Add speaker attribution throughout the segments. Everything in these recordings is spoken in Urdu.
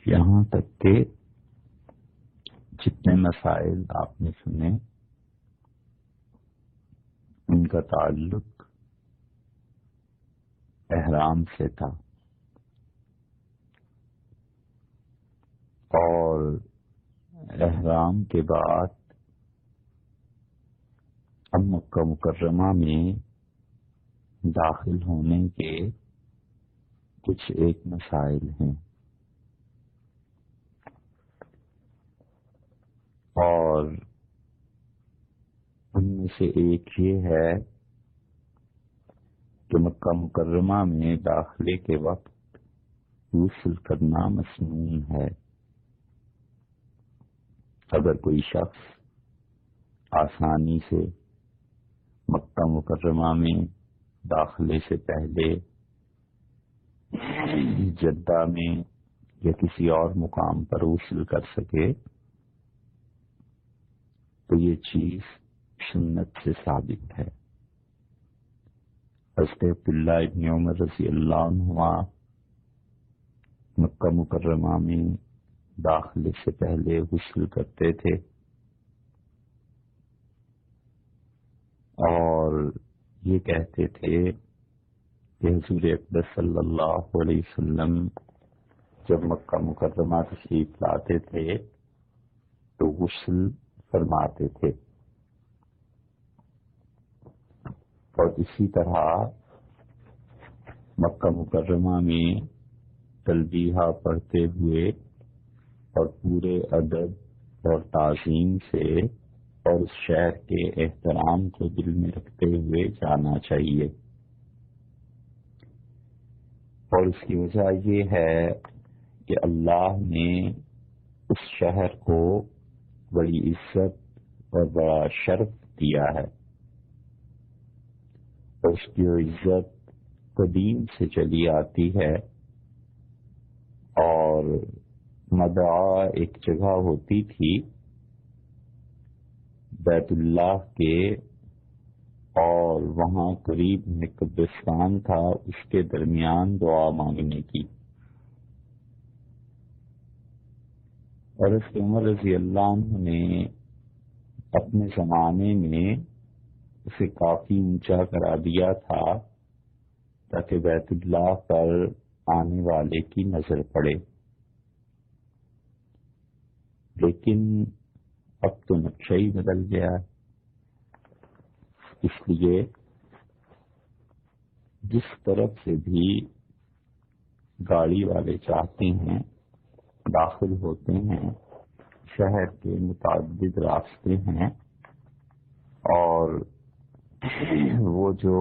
Speaker 1: یہاں تک کہ جتنے مسائل آپ نے سنے ان کا تعلق احرام سے تھا، اور احرام کے بعد اب مکہ مکرمہ میں داخل ہونے کے کچھ ایک مسائل ہیں، اور ان میں سے ایک یہ ہے کہ مکہ مکرمہ میں داخلے کے وقت غسل کرنا مسنون ہے۔ اگر کوئی شخص آسانی سے مکہ مکرمہ میں داخلے سے پہلے جدہ میں یا کسی اور مقام پر غسل کر سکے تو یہ چیز سنت سے ثابت ہے۔ حضرت عبداللہ ابن عمر رضی اللہ عنہما مکہ مکرمہ میں داخلے سے پہلے غسل کرتے تھے، اور یہ کہتے تھے کہ حضور اقدس صلی اللہ علیہ وسلم جب مکہ مکرمہ تشریف لاتے تھے تو غسل فرماتے تھے، اور اسی طرح مکہ مکرمہ میں تلبیہ پڑھتے ہوئے اور پورے ادب اور تعظیم سے اور اس شہر کے احترام کو دل میں رکھتے ہوئے جانا چاہیے۔ اور اس کی وجہ یہ ہے کہ اللہ نے اس شہر کو بڑی عزت اور بڑا شرف دیا ہے، اور اس کی عزت قدیم سے چلی آتی ہے، اور مدعا ایک جگہ ہوتی تھی بیت اللہ کے، اور وہاں قریب میں قبرستان تھا، اس کے درمیان دعا مانگنے کی۔ اور حضرت عمر رضی اللہ عنہ نے اپنے زمانے میں اسے کافی اونچا کرا دیا تھا تاکہ بیت اللہ پر آنے والے کی نظر پڑے، لیکن اب تو نقشہ ہی بدل گیا ہے۔ اس لیے جس طرف سے بھی گاڑی والے چاہتے ہیں داخل ہوتے ہیں، شہر کے متعدد راستے ہیں، اور وہ جو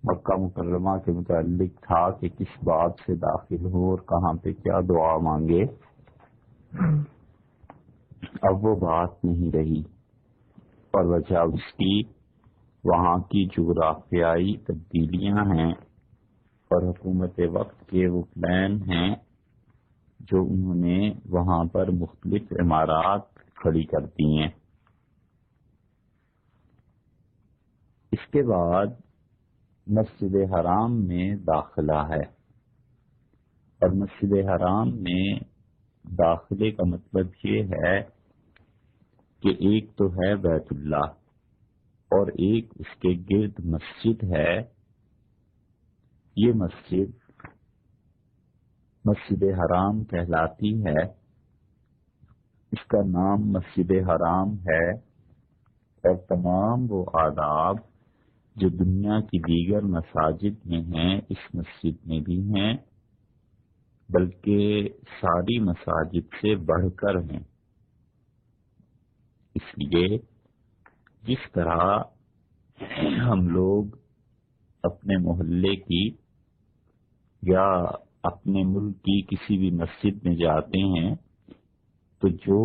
Speaker 1: مکہ مکرمہ کے متعلق تھا کہ کس بات سے داخل ہو اور کہاں پہ کیا دعا مانگے، اب وہ بات نہیں رہی، اور وجہ اس کی وہاں کی جغرافیائی تبدیلیاں ہیں، اور حکومت وقت کے وہ پلان ہیں جو انہوں نے وہاں پر مختلف عمارات کھڑی کر دی ہیں۔ اس کے بعد مسجد حرام میں داخلہ ہے، اور مسجد حرام میں داخلے کا مطلب یہ ہے کہ ایک تو ہے بیت اللہ اور ایک اس کے گرد مسجد ہے۔ یہ مسجد حرام کہلاتی ہے، اس کا نام مسجد حرام ہے، اور تمام وہ آداب جو دنیا کی دیگر مساجد میں ہیں اس مسجد میں بھی ہیں، بلکہ ساری مساجد سے بڑھ کر ہیں۔ اس لیے جس طرح ہم لوگ اپنے محلے کی یا اپنے ملک کی کسی بھی مسجد میں جاتے ہیں تو جو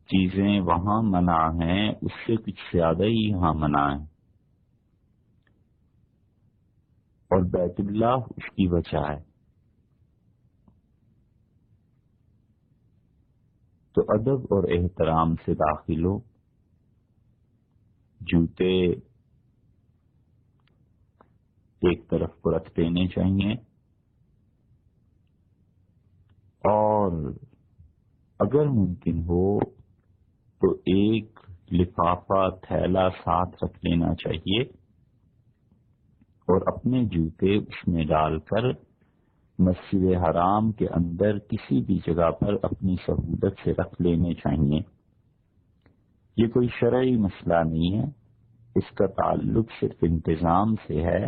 Speaker 1: چیزیں وہاں منع ہیں اس سے کچھ زیادہ ہی یہاں منع ہیں، اور بیت اللہ اس کی وجہ ہے۔ تو ادب اور احترام سے داخل ہو، جوتے ایک طرف کو رکھ دینے چاہیے، اور اگر ممکن ہو تو ایک لفافہ تھیلا ساتھ رکھ لینا چاہیے اور اپنے جوتے اس میں ڈال کر مسجد حرام کے اندر کسی بھی جگہ پر اپنی سہولت سے رکھ لینے چاہیے۔ یہ کوئی شرعی مسئلہ نہیں ہے، اس کا تعلق صرف انتظام سے ہے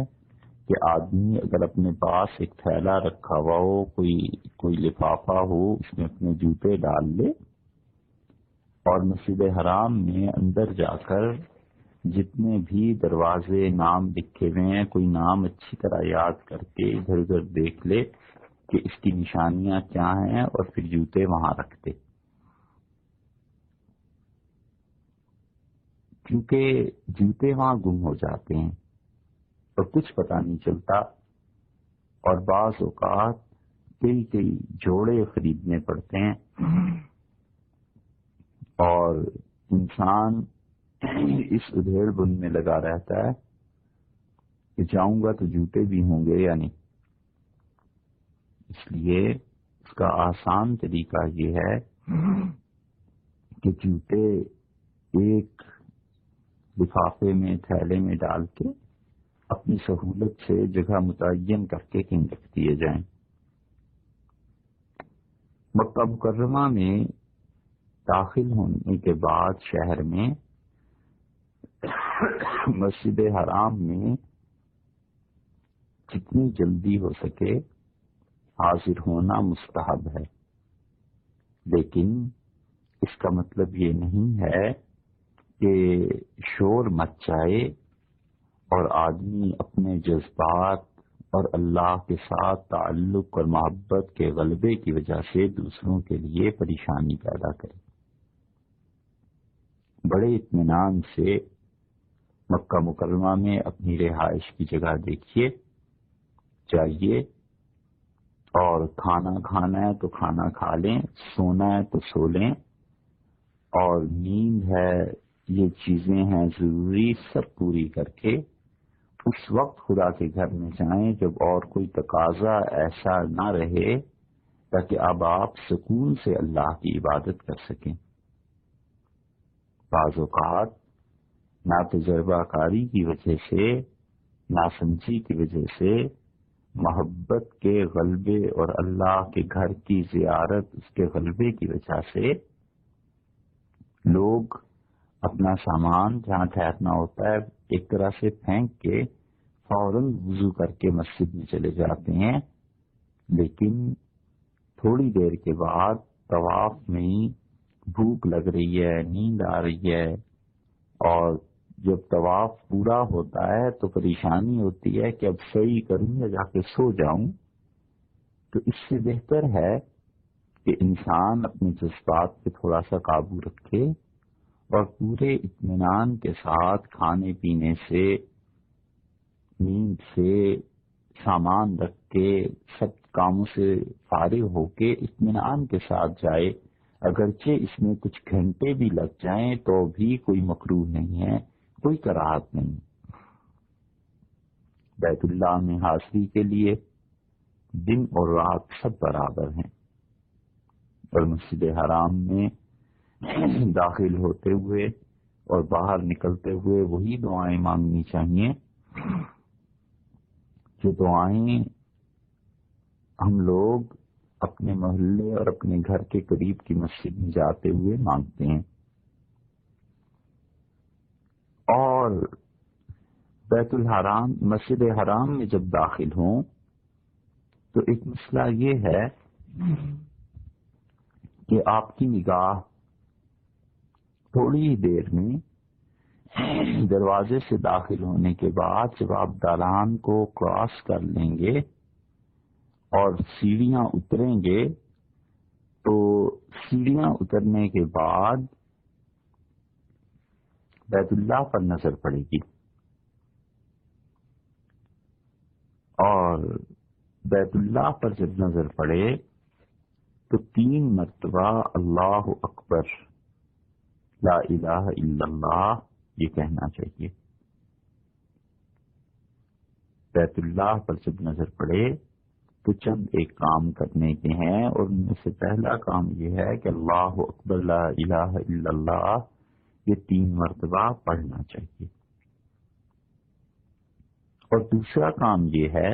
Speaker 1: کہ آدمی اگر اپنے پاس ایک تھیلا رکھا ہوا ہو، کوئی لفافہ ہو، اس میں اپنے جوتے ڈال لے اور مسجد حرام میں اندر جا کر جتنے بھی دروازے نام لکھے ہوئے ہیں کوئی نام اچھی طرح یاد کر کے ادھر ادھر دیکھ لے کہ اس کی نشانیاں کیا ہیں اور پھر جوتے وہاں رکھ دے، کیونکہ جوتے وہاں گم ہو جاتے ہیں اور کچھ پتہ نہیں چلتا، اور بعض اوقات کئی جوڑے خریدنے پڑتے ہیں اور انسان اس ادھیڑ بن میں لگا رہتا ہے کہ جاؤں گا تو جوتے بھی ہوں گے یا نہیں۔ اس لیے اس کا آسان طریقہ یہ ہے کہ جوتے ایک لفافے میں تھیلے میں ڈال کے اپنی سہولت سے جگہ متعین کر کے کہیں رکھ دیے جائیں۔ مکہ مکرمہ میں داخل ہونے کے بعد شہر میں مسجد حرام میں جتنی جلدی ہو سکے حاضر ہونا مستحب ہے، لیکن اس کا مطلب یہ نہیں ہے کہ شور مچ جائے اور آدمی اپنے جذبات اور اللہ کے ساتھ تعلق اور محبت کے غلبے کی وجہ سے دوسروں کے لیے پریشانی پیدا کرے۔ بڑے اطمینان سے مکہ مکرمہ میں اپنی رہائش کی جگہ دیکھیے، جائیے، اور کھانا کھانا ہے تو کھانا کھا لیں، سونا ہے تو سو لیں، اور نیند ہے، یہ چیزیں ہیں ضروری، سب پوری کر کے اس وقت خدا کے گھر میں جائیں جب اور کوئی تقاضا ایسا نہ رہے تاکہ اب آپ سکون سے اللہ کی عبادت کر سکیں۔ بعض اوقات نا تجربہ کاری کی وجہ سے، ناسمجھی کی وجہ سے، محبت کے غلبے اور اللہ کے گھر کی زیارت اس کے غلبے کی وجہ سے لوگ اپنا سامان جہاں ٹھہرنا ہوتا ہے ایک طرح سے پھینک کے فوراً وضو کر کے مسجد میں چلے جاتے ہیں، لیکن تھوڑی دیر کے بعد طواف میں ہی بھوک لگ رہی ہے، نیند آ رہی ہے، اور جب طواف پورا ہوتا ہے تو پریشانی ہوتی ہے کہ اب صحیح کروں یا جا کے سو جاؤں۔ تو اس سے بہتر ہے کہ انسان اپنے جذبات پہ تھوڑا سا قابو رکھے اور پورے اطمینان کے ساتھ کھانے پینے سے، نیند سے، سامان رکھ کے، سب کاموں سے فارغ ہو کے اطمینان کے ساتھ جائے۔ اگرچہ اس میں کچھ گھنٹے بھی لگ جائیں تو بھی کوئی مکروہ نہیں ہے، کوئی کراہت نہیں۔ بیت اللہ میں حاضری کے لیے دن اور رات سب برابر ہیں، اور مسجد حرام میں داخل ہوتے ہوئے اور باہر نکلتے ہوئے وہی دعائیں مانگنی چاہیے جو دعائیں ہم لوگ اپنے محلے اور اپنے گھر کے قریب کی مسجد میں جاتے ہوئے مانگتے ہیں۔ اور بیت الحرام، مسجد حرام میں جب داخل ہوں تو ایک مسئلہ یہ ہے کہ آپ کی نگاہ تھوڑی ہی دیر میں دروازے سے داخل ہونے کے بعد جب آپ دالان کو کراس کر لیں گے اور سیڑھیاں اتریں گے تو سیڑھیاں اترنے کے بعد بیت اللہ پر نظر پڑے گی، اور بیت اللہ پر جب نظر پڑے تو 3 مرتبہ اللہ اکبر، لا الہ الا اللہ یہ کہنا چاہیے۔ بیت اللہ پر جب نظر پڑے تو چند ایک کام کرنے کے ہیں، اور ان میں سے پہلا کام یہ ہے کہ اللہ اکبر لا الہ الا اللہ یہ 3 مرتبہ پڑھنا چاہیے، اور دوسرا کام یہ ہے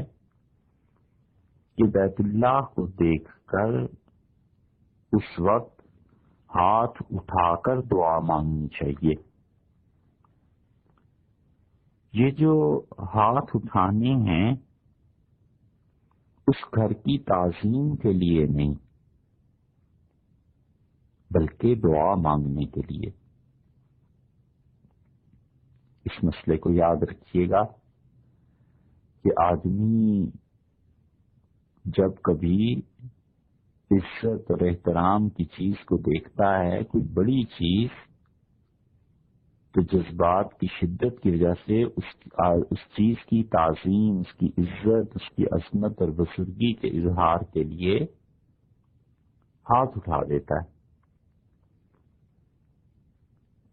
Speaker 1: کہ بیت اللہ کو دیکھ کر اس وقت ہاتھ اٹھا کر دعا مانگنی چاہیے۔ یہ جو ہاتھ اٹھانے ہیں اس گھر کی تعظیم کے لیے نہیں بلکہ دعا مانگنے کے لیے۔ اس مسئلے کو یاد رکھیے گا کہ آدمی جب کبھی عزت اور احترام کی چیز کو دیکھتا ہے، کوئی بڑی چیز، تو جذبات کی شدت کی وجہ سے اس چیز کی تعظیم، اس کی عزت، اس کی عظمت اور بزرگی کے اظہار کے لیے ہاتھ اٹھا دیتا ہے۔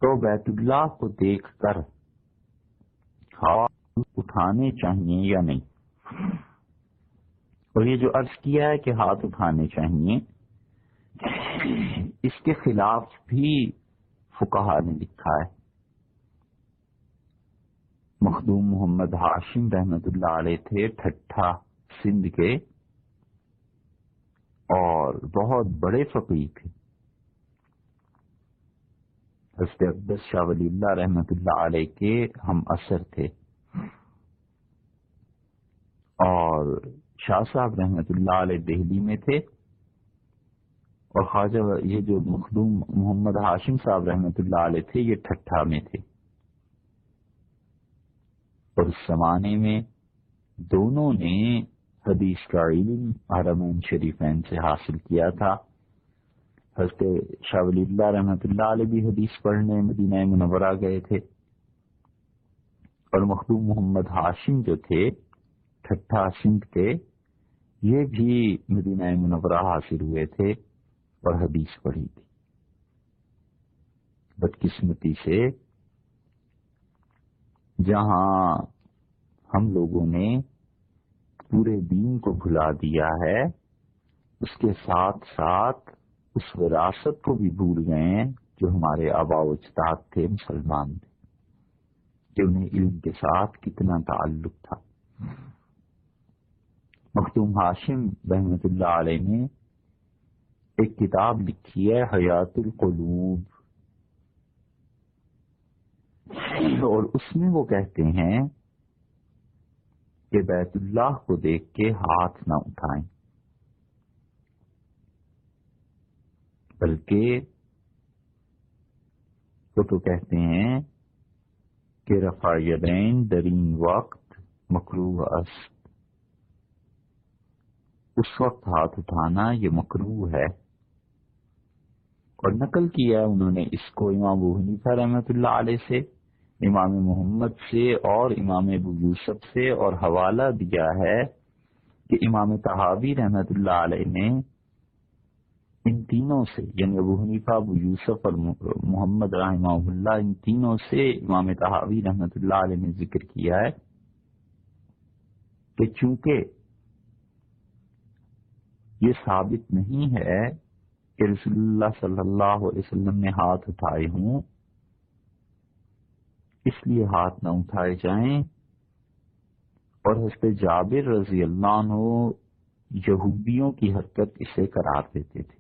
Speaker 1: تو بیت اللہ کو دیکھ کر ہاتھ اٹھانے چاہیے یا نہیں؟ اور یہ جو عرض کیا ہے کہ ہاتھ اٹھانے چاہیے، اس کے خلاف بھی فقہا نے لکھا ہے۔ مخدوم محمد ہاشم رحمت اللہ علیہ تھے ٹھٹھا سندھ کے، اور بہت بڑے فقیہ تھے۔ حضرت اقدس شاہ ولی اللہ رحمت اللہ علیہ کے ہم عصر تھے، اور شاہ صاحب رحمت اللہ علیہ دہلی میں تھے، اور خواجہ یہ جو مخدوم محمد ہاشم صاحب رحمت اللہ علیہ تھے یہ ٹھٹھا میں تھے۔ اور اس زمانے میں دونوں نے حدیث کا علم حرمین شریفین سے حاصل کیا تھا۔ حضرت شاہ ولی اللہ رحمت اللہ علیہ بھی حدیث پڑھنے مدینہ منورہ گئے تھے، اور مخدوم محمد ہاشم جو تھے ٹھٹھا سندھ کے، یہ بھی مدینہ منورہ حاصل ہوئے تھے اور حدیث پڑھی تھی۔ بدقسمتی سے جہاں ہم لوگوں نے پورے دین کو بھلا دیا ہے، اس کے ساتھ ساتھ اس وراثت کو بھی بھول گئے ہیں جو ہمارے آباء و اجداد تھے مسلمان تھے، کہ انہیں علم کے ساتھ کتنا تعلق تھا۔ مخدوم ہاشم رحمت اللہ علیہ نے ایک کتاب لکھی ہے حیات القلوب، اور اس میں وہ کہتے ہیں کہ بیت اللہ کو دیکھ کے ہاتھ نہ اٹھائیں، بلکہ وہ تو کہتے ہیں کہ رفع یدین درین وقت مکروہ است، اس وقت ہاتھ اٹھانا یہ مکروہ ہے۔ اور نقل کیا ہے انہوں نے اس کو امام ابو حنیفہ رحمۃ اللہ علیہ سے، امام محمد سے اور امام ابو یوسف سے، اور حوالہ دیا ہے کہ امام طحاوی رحمۃ اللہ علیہ نے ان تینوں سے، یعنی ابو حنیفہ، ابو یوسف اور محمد رحمہ اللہ، ان تینوں سے امام طحاوی رحمۃ اللہ علیہ نے ذکر کیا ہے کہ چونکہ یہ ثابت نہیں ہے کہ رسول اللہ صلی اللہ علیہ وسلم نے ہاتھ اٹھائے ہوں، اس لیے ہاتھ نہ اٹھائے جائیں۔ اور حضرت جابر رضی اللہ عنہ یہودیوں کی حرکت اسے قرار دیتے تھے،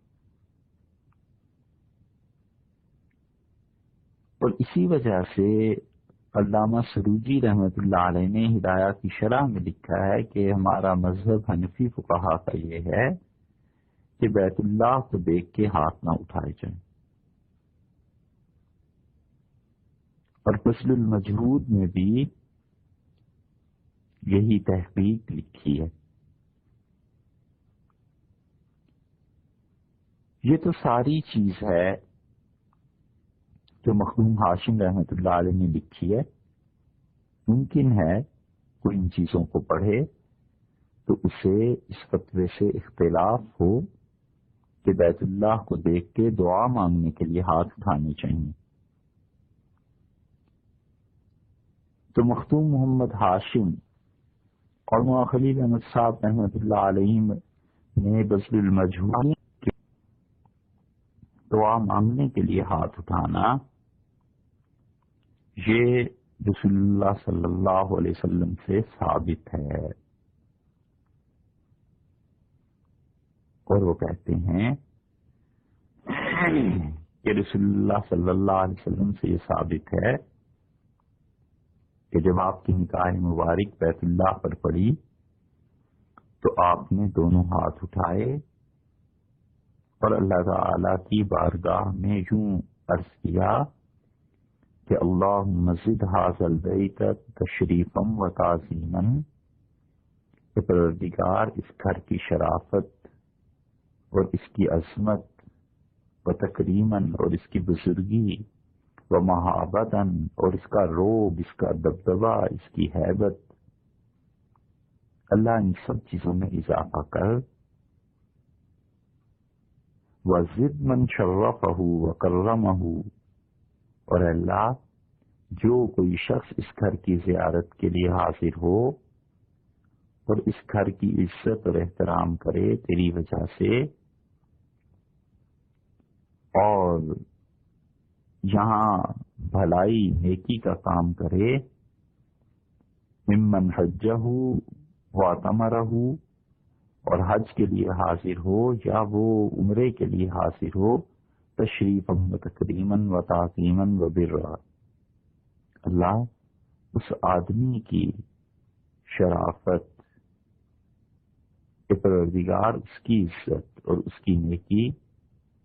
Speaker 1: اور اسی وجہ سے علامہ سروجی رحمت اللہ علیہ نے ہدایہ کی شرح میں لکھا ہے کہ ہمارا مذہب حنفی فقہا کا یہ ہے کہ بیت اللہ کو دیکھ کے ہاتھ نہ اٹھائے جائیں۔ اور فصل المجہود میں بھی یہی تحقیق لکھی ہے۔ یہ تو ساری چیز ہے جو مخدوم ہاشم رحمت اللہ علیہ نے لکھی ہے۔ ممکن ہے کوئی ان چیزوں کو پڑھے تو اسے اس فتوے سے اختلاف ہو کہ بیت اللہ کو دیکھ کے دعا مانگنے کے لیے ہاتھ اٹھانے چاہیے۔ تو مخدوم محمد ہاشم اور مولانا خلیل احمد صاحب رحمۃ اللہ علیہ نے بذل المجہود دعا مانگنے کے لیے ہاتھ اٹھانا، یہ رسول اللہ صلی اللہ علیہ وسلم سے ثابت ہے، اور وہ کہتے ہیں کہ رسول اللہ صلی اللہ علیہ وسلم سے یہ ثابت ہے کہ جب آپ کی نگاہ مبارک بیت اللہ پر پڑی تو آپ نے دونوں ہاتھ اٹھائے اور اللہ تعالی کی بارگاہ میں یوں عرض کیا کہ اللہم زد ھذا البیت تشریفا و تعظیما، کہ پروردگار اس گھر کی شرافت اور اس کی عظمت و تکریماً اور اس کی بزرگی و محابتاً اور اس کا روب، اس کا دبدبہ، اس کی ہیبت، اللہ ان سب چیزوں میں اضافہ کر، وزد من شرفہ و کرمہ، اور اللہ جو کوئی شخص اس گھر کی زیارت کے لیے حاضر ہو اور اس گھر کی عزت اور احترام کرے تیری وجہ سے، اور یہاں بھلائی نیکی کا کام کرے، ممن حجہ واعتمرہ، اور حج کے لیے حاضر ہو یا وہ عمرے کے لیے حاضر ہو، تشریفا و تکریما و تعظیما و برا، اللہ اس آدمی کی شرافت، پروردگار اس کی عزت اور اس کی نیکی،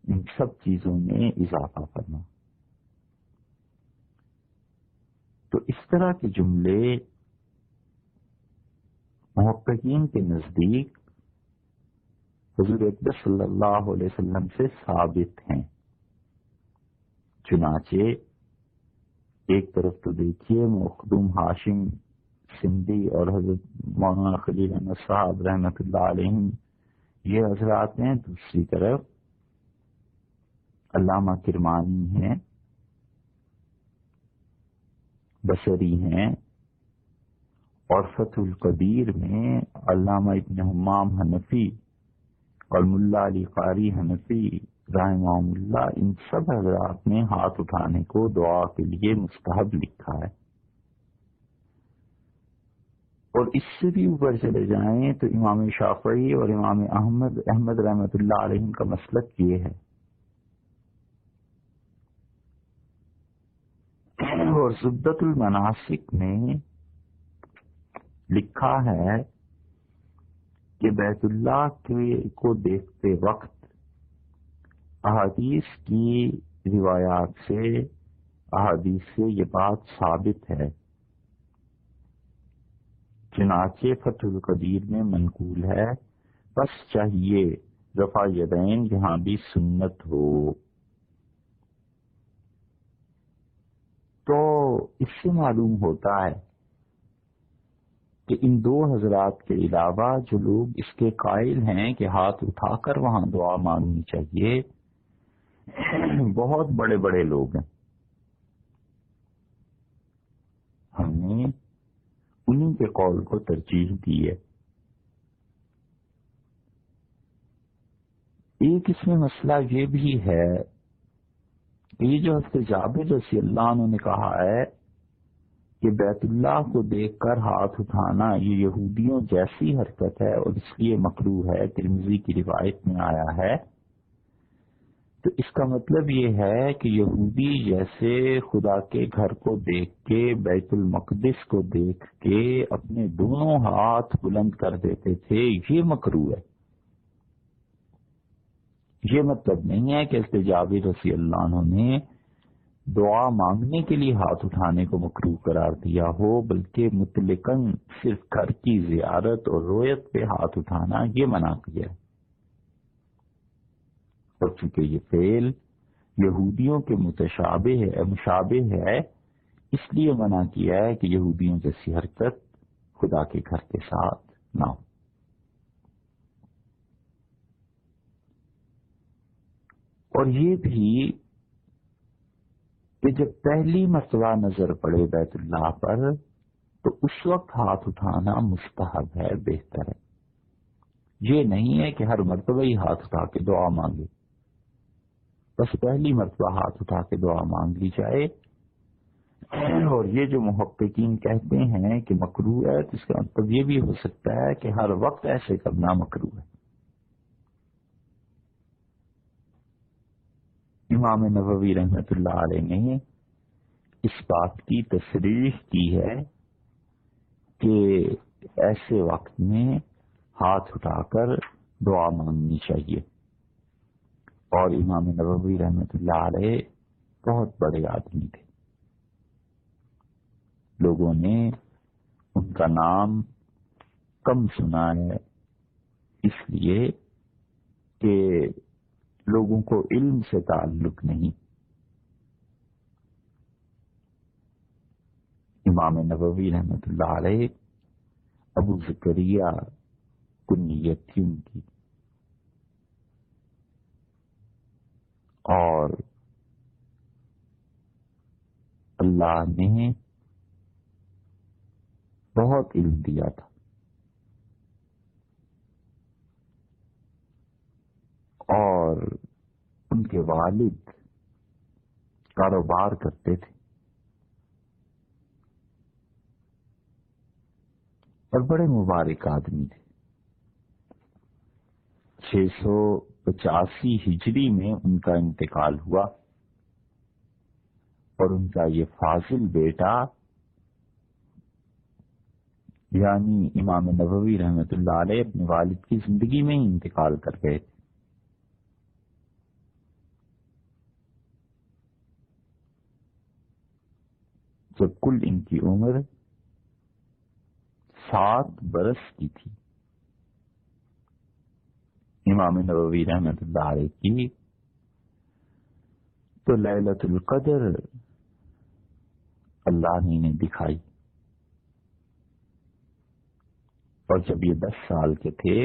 Speaker 1: ان سب چیزوں میں اضافہ کرنا۔ تو اس طرح کے جملے محققین کے نزدیک حضور اقدس صلی اللہ علیہ وسلم سے ثابت ہیں۔ چنانچہ ایک طرف تو دیکھیے مخدوم ہاشم سندھی اور حضرت مولانا خلیل احمد صاحب رحمۃ اللہ علیہ یہ حضرات ہیں، دوسری طرف علامہ کرمانی ہیں، بصری ہیں، اور فتح القدیر میں علامہ ابن حمام حنفی اور ملا علی قاری حنفی رحمہ اللہ، ان سب حضرات نے ہاتھ اٹھانے کو دعا کے لیے مستحب لکھا ہے۔ اور اس سے بھی اوپر چلے جائیں تو امام شافعی اور امام احمد رحمۃ اللہ علیہ کا مسلک یہ ہے، اور زبدۃ المناسک میں لکھا ہے کہ بیت اللہ کو دیکھتے وقت احادیث کی روایات سے، احادیث سے یہ بات ثابت ہے، چنانچہ فتح القدیر میں منقول ہے، بس چاہیے رفع یدین یہاں بھی سنت ہو۔ تو اس سے معلوم ہوتا ہے کہ ان دو حضرات کے علاوہ جو لوگ اس کے قائل ہیں کہ ہاتھ اٹھا کر وہاں دعا مانگنی چاہیے، بہت بڑے بڑے لوگ ہیں۔ ہم نے انہی کے قول کو ترجیح دی ہے۔ ایک اس میں مسئلہ یہ بھی ہے کہ یہ جو حضرت جابر رضی اللہ عنہ نے کہا ہے کہ بیت اللہ کو دیکھ کر ہاتھ اٹھانا یہ یہودیوں جیسی حرکت ہے اور اس لیے مکروہ ہے، ترمذی کی روایت میں آیا ہے، تو اس کا مطلب یہ ہے کہ یہودی جیسے خدا کے گھر کو دیکھ کے، بیت المقدس کو دیکھ کے اپنے دونوں ہاتھ بلند کر دیتے تھے، یہ مکروہ ہے۔ یہ مطلب نہیں ہے کہ حضرت جابر رضی اللہ عنہ نے دعا مانگنے کے لیے ہاتھ اٹھانے کو مکروہ قرار دیا ہو، بلکہ مطلقاً صرف گھر کی زیارت اور رویت پہ ہاتھ اٹھانا یہ منع کیا ہے۔ اور چونکہ یہ فعل یہودیوں کے مشابہ ہے، اس لیے منع کیا ہے کہ یہودیوں جیسی حرکت خدا کے گھر کے ساتھ نہ ہو۔ اور یہ بھی کہ جب پہلی مرتبہ نظر پڑے بیت اللہ پر تو اس وقت ہاتھ اٹھانا مستحب ہے، بہتر ہے۔ یہ نہیں ہے کہ ہر مرتبہ ہی ہاتھ اٹھا کے دعا مانگے، بس پہلی مرتبہ ہاتھ اٹھا کے دعا مانگ لی جائے۔ اور یہ جو محققین کہتے ہیں کہ مکروہ ہے، تو اس کا مطلب یہ بھی ہو سکتا ہے کہ ہر وقت ایسے کرنا مکروہ ہے۔ امام نووی رحمۃ اللہ علیہ نے اس بات کی تصریح کی ہے کہ ایسے وقت میں ہاتھ اٹھا کر دعا مانگنی چاہیے۔ اور امام نووی رحمۃ اللہ علیہ بہت بڑے آدمی تھے، لوگوں نے ان کا نام کم سنا ہے، اس لیے کہ لوگوں کو علم سے تعلق نہیں۔ امام نووی رحمۃ اللہ علیہ ابو زکریا کنیت تھی ان کی، اور اللہ نے بہت علم دیا تھا، اور ان کے والد کاروبار کرتے تھے اور بڑے مبارک آدمی تھے۔ 685 ہجری میں ان کا انتقال ہوا، اور ان کا یہ فاضل بیٹا یعنی امام نووی رحمۃ اللہ علیہ اپنے والد کی زندگی میں ہی انتقال کر گئے تھے۔ جب کل ان کی عمر 7 برس کی تھی، امام نووی رحمۃ اللہ علیہ کی تو لیلۃ القدر اللہ نے انہیں دکھائی، اور جب یہ 10 سال کے تھے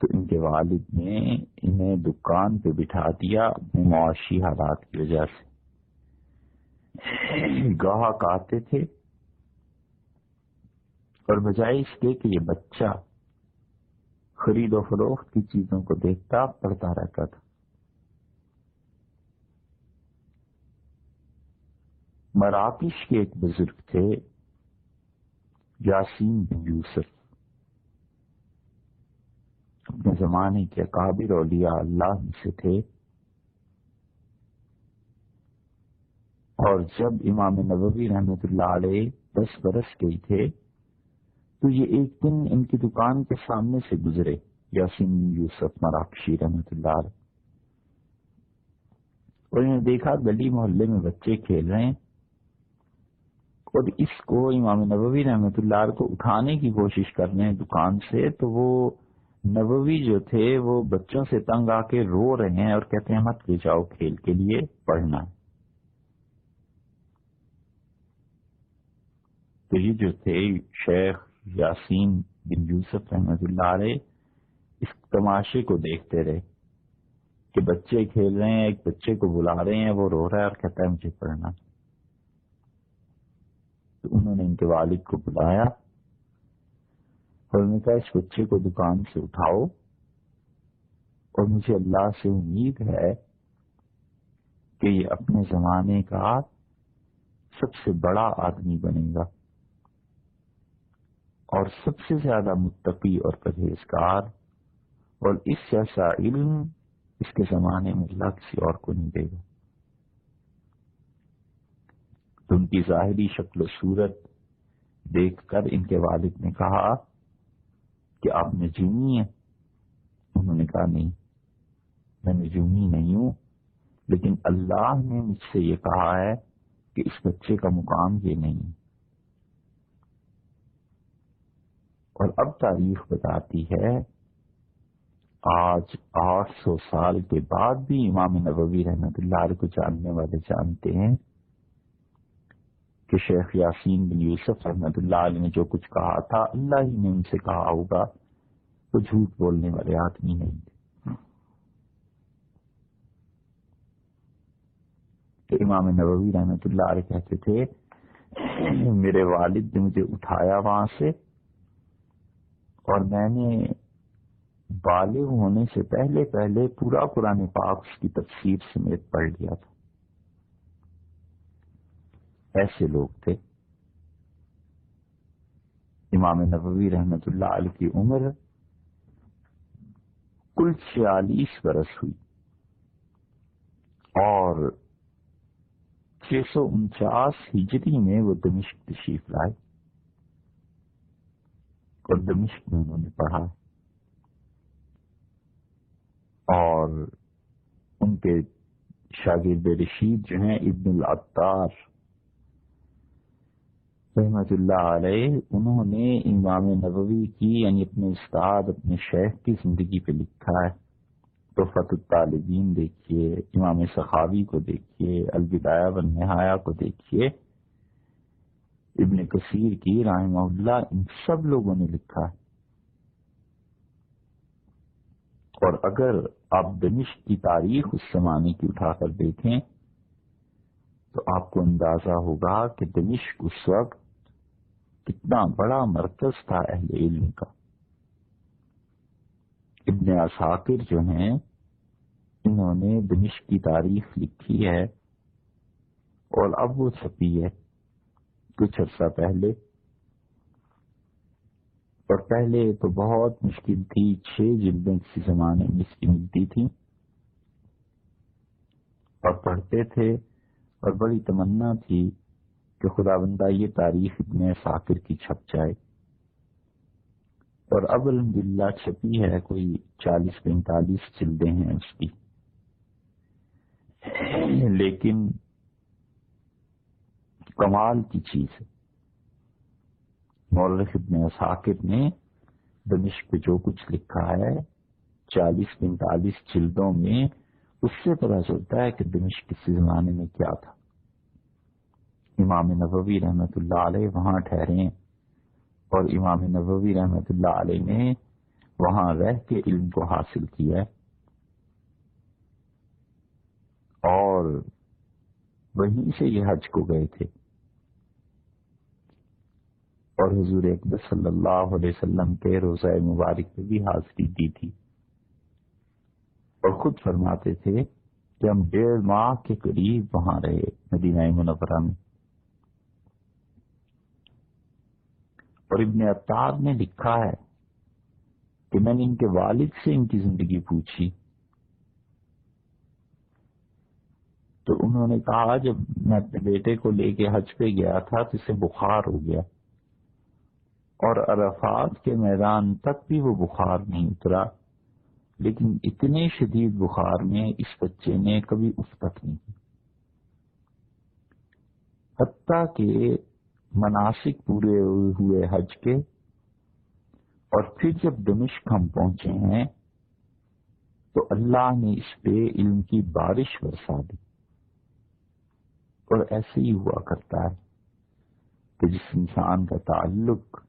Speaker 1: تو ان کے والد نے انہیں دکان پہ بٹھا دیا اپنے معاشی حالات کی وجہ سے۔ گاہک آتے تھے اور بجائے اس کے کہ یہ بچہ خرید و فروخت کی چیزوں کو دیکھتا پڑھتا رہتا تھا۔ مراکش کے ایک بزرگ تھے یاسین بن یوسف، اپنے زمانے کے اکابر اولیاء اللہ میں سے تھے، اور جب امام نووی رحمۃ اللہ علیہ 10 برس کے ہی تھے تو یہ ایک دن ان کی دکان کے سامنے سے گزرے، یاسین بن یوسف مراکشی رحمۃ اللہ علیہ، اور انہوں نے دیکھا گلی محلے میں بچے کھیل رہے ہیں، اور اس کو امام نووی رحمۃ اللہ علیہ کو اٹھانے کی کوشش کر رہے ہیں دکان سے، تو وہ نووی جو تھے وہ بچوں سے تنگ آ کے رو رہے ہیں اور کہتے ہیں مت لے جاؤ کھیل کے لیے، پڑھنا ہے۔ تو یہ جو تھے شیخ یاسین بن یوسف رحمۃ اللہ علیہ اس تماشے کو دیکھتے رہے کہ بچے کھیل رہے ہیں، ایک بچے کو بلا رہے ہیں، وہ رو رہا ہے اور کہتا ہے مجھے پڑھنا۔ تو انہوں نے ان کے والد کو بلایا اور انہوں نے کہا اس بچے کو دکان سے اٹھاؤ، اور مجھے اللہ سے امید ہے کہ یہ اپنے زمانے کا سب سے بڑا آدمی بنے گا اور سب سے زیادہ متقی اور پرہیزگار، اور اس جیسا علم اس کے زمانے میں اللہ کسی اور کو نہیں دے گا۔ تو ان کی ظاہری شکل و صورت دیکھ کر ان کے والد نے کہا کہ آپ نجومی ہیں؟ انہوں نے کہا نہیں، میں نجومی نہیں ہوں، لیکن اللہ نے مجھ سے یہ کہا ہے کہ اس بچے کا مقام یہ نہیں ہے۔ اور اب تاریخ بتاتی ہے آج 800 سال کے بعد بھی امام نووی رحمۃ اللہ علیہ کو جاننے والے جانتے ہیں کہ شیخ یاسین بن یوسف رحمۃ اللہ علیہ نے جو کچھ کہا تھا اللہ ہی نے ان سے کہا ہوگا، تو جھوٹ بولنے والے آدمی نہیں تھے۔ تو امام نووی رحمۃ اللہ علیہ کہتے تھے میرے والد نے مجھے اٹھایا وہاں سے اور میں نے بالغ ہونے سے پہلے پہلے پورا قرآن پاک اس کی تفسیر سمیت پڑھ لیا تھا۔ ایسے لوگ تھے۔ امام نووی رحمۃ اللہ علیہ کی عمر کل 46 برس ہوئی اور 649 ہجری میں وہ دمشق تشریف لائے اور دمشق میں انہوں نے پڑھا اور ان کے شاگرد رشید جو ہیں ابن العطار رحمۃ اللہ علیہ، انہوں نے امام نووی کی یعنی اپنے استاد اپنے شیخ کی زندگی پہ لکھا ہے۔ تحفۃ الطالبین دیکھیے، امام سخاوی کو دیکھیے، البدایہ والنہایہ کو دیکھیے، ابن کثیر کی رحمہ اللہ، ان سب لوگوں نے لکھا ہے۔ اور اگر آپ دمشق کی تاریخ اس زمانے کی اٹھا کر دیکھیں تو آپ کو اندازہ ہوگا کہ دمشق اس وقت کتنا بڑا مرکز تھا اہل علم کا۔ ابن عساکر جو ہیں انہوں نے دمشق کی تاریخ لکھی ہے اور اب وہ چھپی ہے کچھ عرصہ پہلے، اور پہلے تو بہت مشکل تھی، 6 جلدیں کسی زمانے میں اس کی ملتی تھی اور پڑھتے تھے، اور بڑی تمنا تھی کہ خدا بندہ یہ تاریخ ابن عساکر کی چھپ جائے، اور اب الحمدللہ چھپی ہے، کوئی 40-45 جلدیں ہیں اس کی۔ لیکن کمال کی چیز ہے، مورخ ابن عساکر نے دمشق پہ جو کچھ لکھا ہے 40-45 جلدوں میں، اس سے پتہ چلتا ہے کہ دمشق کسی زمانے میں کیا تھا۔ امام نووی رحمۃ اللہ علیہ وہاں ٹھہرے اور امام نووی رحمۃ اللہ علیہ نے وہاں رہ کے علم کو حاصل کیا اور وہیں سے یہ حج کو گئے تھے اور حضور اکبر صلی اللہ علیہ وسلم کے روضہ مبارک پہ بھی حاضری دی تھی، اور خود فرماتے تھے کہ ہم 1.5 ماہ کے قریب وہاں رہے مدینہ منورہ میں۔ اور ابن عطار نے لکھا ہے کہ میں نے ان کے والد سے ان کی زندگی پوچھی تو انہوں نے کہا جب میں اپنے بیٹے کو لے کے حج پہ گیا تھا تو اسے بخار ہو گیا اور عرفات کے میدان تک بھی وہ بخار نہیں اترا، لیکن اتنے شدید بخار میں اس بچے نے کبھی اف تک نہیں کی، حتیٰ کہ مناسک پورے ہوئے حج کے، اور پھر جب دمشق ہم پہنچے ہیں تو اللہ نے اس پہ علم کی بارش برسا دی۔ اور ایسے ہی ہوا کرتا ہے کہ جس انسان کا تعلق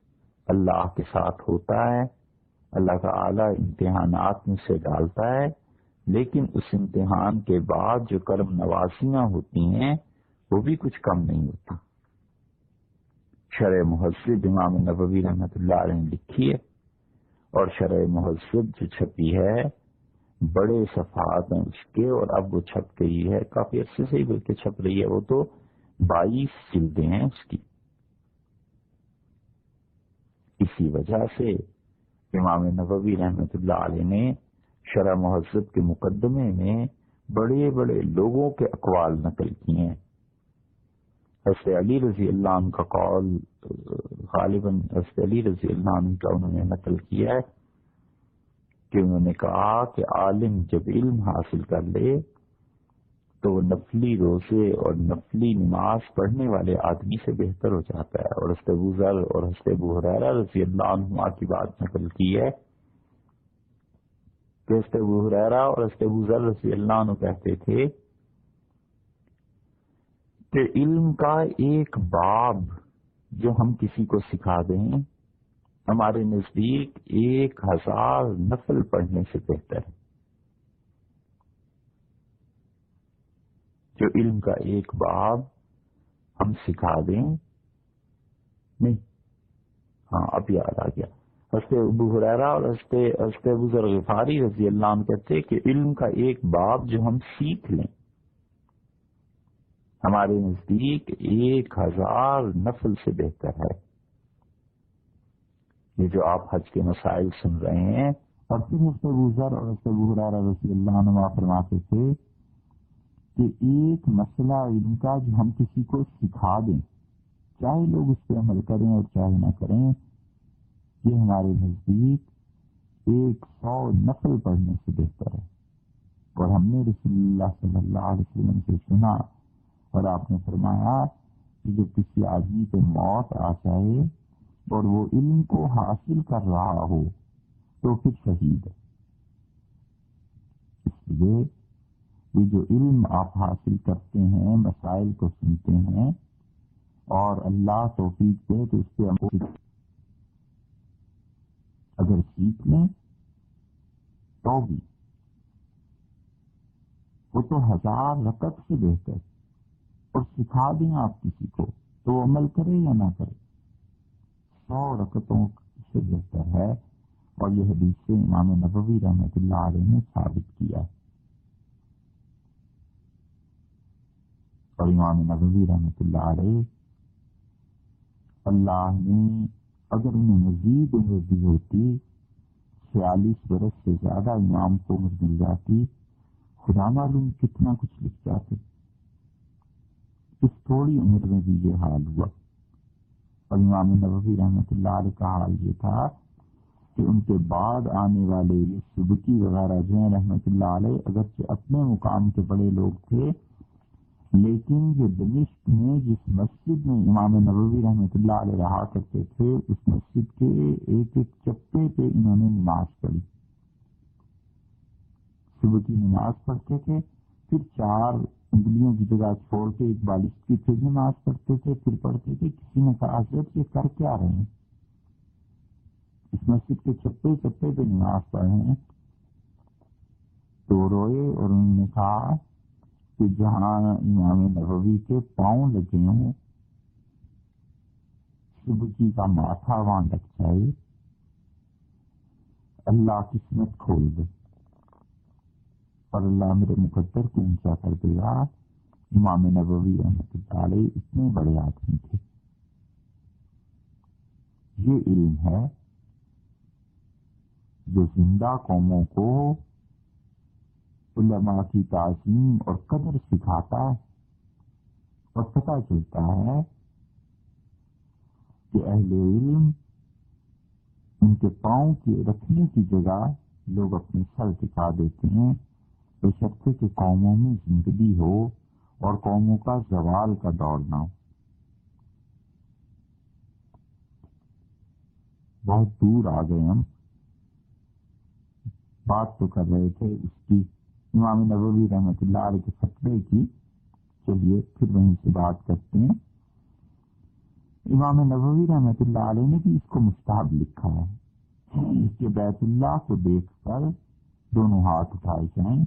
Speaker 1: اللہ کے ساتھ ہوتا ہے، اللہ تعالی امتحانات میں سے ڈالتا ہے، لیکن اس امتحان کے بعد جو کرم نوازیاں ہوتی ہیں وہ بھی کچھ کم نہیں ہوتی۔ شرح مہذب امام نووی رحمۃ اللہ علیہ نے لکھی ہے، اور شرح مہذب جو چھپی ہے بڑے صفحات ہیں اس کے، اور اب وہ چھپ گئی ہے کافی عرصے سے ہی بلکہ چھپ رہی ہے، وہ تو 22 جلدیں ہیں اس کی۔ اسی وجہ سے امام نووی رحمۃ اللہ علیہ نے شرح مہذب کے مقدمے میں بڑے بڑے لوگوں کے اقوال نقل کیے ہیں۔ حضرت علی رضی اللہ عنہ کا قول غالباً حضرت علی رضی اللہ عنہ کا انہوں نے نقل کیا ہے کہ انہوں نے کہا کہ عالم جب علم حاصل کر لے تو وہ نفلی روزے اور نفلی نماز پڑھنے والے آدمی سے بہتر ہو جاتا ہے۔ اور حضرت ابو ذر اور حضرت ابو ہریرہ رضی اللہ عنہما کی بات نقل کی ہے کہ حضرت ابو ہریرہ اور حضرت ابو ذر رضی اللہ عنہ کہتے تھے کہ علم کا ایک باب جو ہم کسی کو سکھا دیں ہمارے نزدیک 1000 نفل پڑھنے سے بہتر ہے۔ جو علم کا ایک باب ہم سکھا دیں نہیں، ہاں اب یاد آ گیا. حضرت ابو ہریرہ اور حضرت ابو ذر غفاری رضی اللہ عنہ کہتے ہیں کہ علم کا ایک باب جو ہم سیکھ لیں ہمارے نزدیک 1000 نفل سے بہتر ہے. یہ جو آپ حج کے مسائل سن رہے ہیں، اور پھر حضرت ابو ذر اور حضرت ابو ہریرہ رضی اللہ عنہ فرماتے تھے کہ ایک مسئلہ علم کا جو ہم کسی کو سکھا دیں، چاہے لوگ اس پہ عمل کریں اور چاہے نہ کریں، یہ ہمارے نزدیک 100 نفل پڑھنے سے بہتر ہے. اور ہم نے رسول اللہ صلی اللہ علیہ وسلم سے سنا، اور آپ نے فرمایا کہ جب کسی آدمی پہ موت آ جائے اور وہ علم کو حاصل کر رہا ہو تو پھر شہید ہے. اس لیے یہ جو علم آپ حاصل کرتے ہیں، مسائل کو سنتے ہیں، اور اللہ توفیق دے تو اس پہ عمل اگر سیکھ لیں تو بھی وہ تو 1000 رکعت سے بہتر. اور سکھا دیں آپ کسی کو تو وہ عمل کرے یا نہ کرے، 100 رکعتوں سے بہتر ہے. اور یہ حدیث سے امام نبوی رحمۃ اللہ علیہ نے ثابت کیا. اور امام نبوی رحمۃ اللہ علیہ، اللہ نے اگر انہیں مزید عمر دی ہوتی، 46 برس سے زیادہ امام کو عمر مل جاتی، خدا معلوم کتنا کچھ لکھ جاتے. اس تھوڑی عمر میں بھی یہ حال ہوا. اور امام نبوی رحمۃ اللہ علیہ کا حال یہ تھا کہ ان کے بعد آنے والے یہ سبکی وغیرہ جو ہیں رحمۃ اللہ علیہ، اگرچہ اپنے مقام کے بڑے لوگ تھے، لیکن جو دمشق میں جس مسجد میں امام نبوی رحمۃ اللہ علیہ رہا کرتے تھے، اس مسجد کے ایک ایک چپے پہ انہوں نے نماز پڑھی. صبح کی نماز پڑھتے تھے، پھر 4 انگلیوں کی جگہ چھوڑ کے ایک بالش کی پھر نماز پڑھتے تھے، پھر پڑھتے تھے. کسی نے کہا حضرت یہ کر کیا رہے ہیں؟ اس مسجد کے چپے چپے پہ نماز پڑھ رہے ہیں. تو روئے اور انہوں نے کہا کہ جہاں امام نبوی کے پاؤں لگے ہوں، صبح کا ماتھا وہاں لگ جائے، اللہ قسمت کھول دے اور اللہ میرے مقدر کو اونچا کر دے گا. امام نبوی رحمۃ اللہ علیہ اتنے بڑے آدمی تھے. یہ علم ہے جو زندہ قوموں کو علماء کی تعظیم اور قدر سکھاتا ہے، اور پتہ چلتا ہے کہ اہل علم ان کے پاؤں کی رکھنے کی جگہ لوگ اپنے سر ٹکا دیتے ہیں. تو شخص کے قوموں میں زندگی ہو اور قوموں کا زوال کا دور نہ ہو. بہت دور آ گئے ہم، بات تو کر رہے تھے اس کی امام نبوی رحمۃ اللہ علیہ کے فتوے کی. چلیے پھر وہیں سے بات کرتے ہیں. امام نبوی رحمۃ اللہ علیہ نے بھی اس کو مستحب لکھا ہے کہ بیت اللہ کو دیکھ کر دونوں ہاتھ اٹھائے جائیں،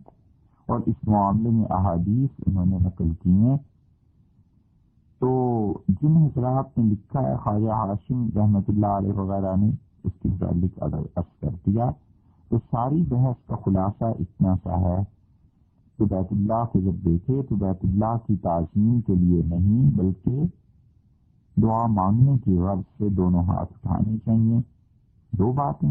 Speaker 1: اور اس معاملے میں احادیث انہوں نے نقل کی ہیں. تو جن حضرات نے لکھا ہے، خواجہ ہاشم رحمۃ اللہ علیہ وغیرہ نے اس کے متعلق عرض کر دیا. تو ساری بحث کا خلاصہ اتنا سا ہے کہ بیت اللہ کو جب دیکھے تو بیت اللہ کی تعظیم کے لیے نہیں بلکہ دعا مانگنے کی غرض سے دونوں ہاتھ اٹھانے چاہیے. 2 باتیں،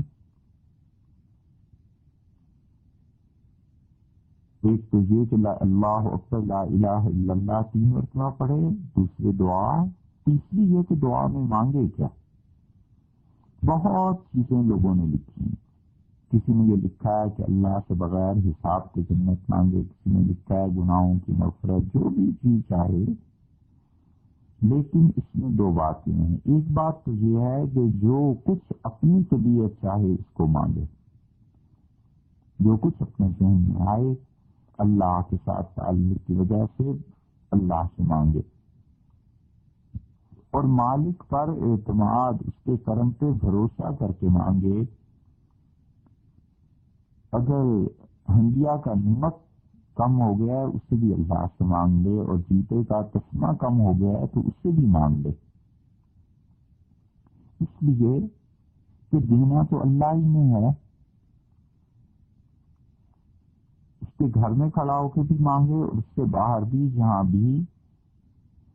Speaker 1: ایک تو یہ کہ اللہ اکبر لا الہ الا اللہ 3 مرتبہ پڑھے، دوسری دعا، تیسری یہ کہ دعا میں مانگے کیا. بہت چیزیں لوگوں نے لکھی ہیں. کسی نے یہ لکھا ہے کہ اللہ سے بغیر حساب کے جنت مانگے، کسی نے لکھا ہے گناہوں کی مغفرت، جو بھی چیز چاہے. لیکن اس میں 2 باتیں ہیں. ایک بات تو یہ ہے کہ جو کچھ اپنی طبیعت چاہے اس کو مانگے، جو کچھ اپنے ذہن میں آئے اللہ کے ساتھ تعلق کی وجہ سے اللہ سے مانگے، اور مالک پر اعتماد، اس کے کرم پہ بھروسہ کر کے مانگے. اگر ہنڈیا کا نمک کم ہو گیا ہے اس سے بھی اللہ سے مانگ لے، اور جوتے کا تسمہ کم ہو گیا ہے تو اس سے بھی مانگ لے. اس لیے کہ دینا تو اللہ ہی نے ہے. اس کے گھر میں کھڑا ہو کے بھی مانگے اور اس سے باہر بھی جہاں بھی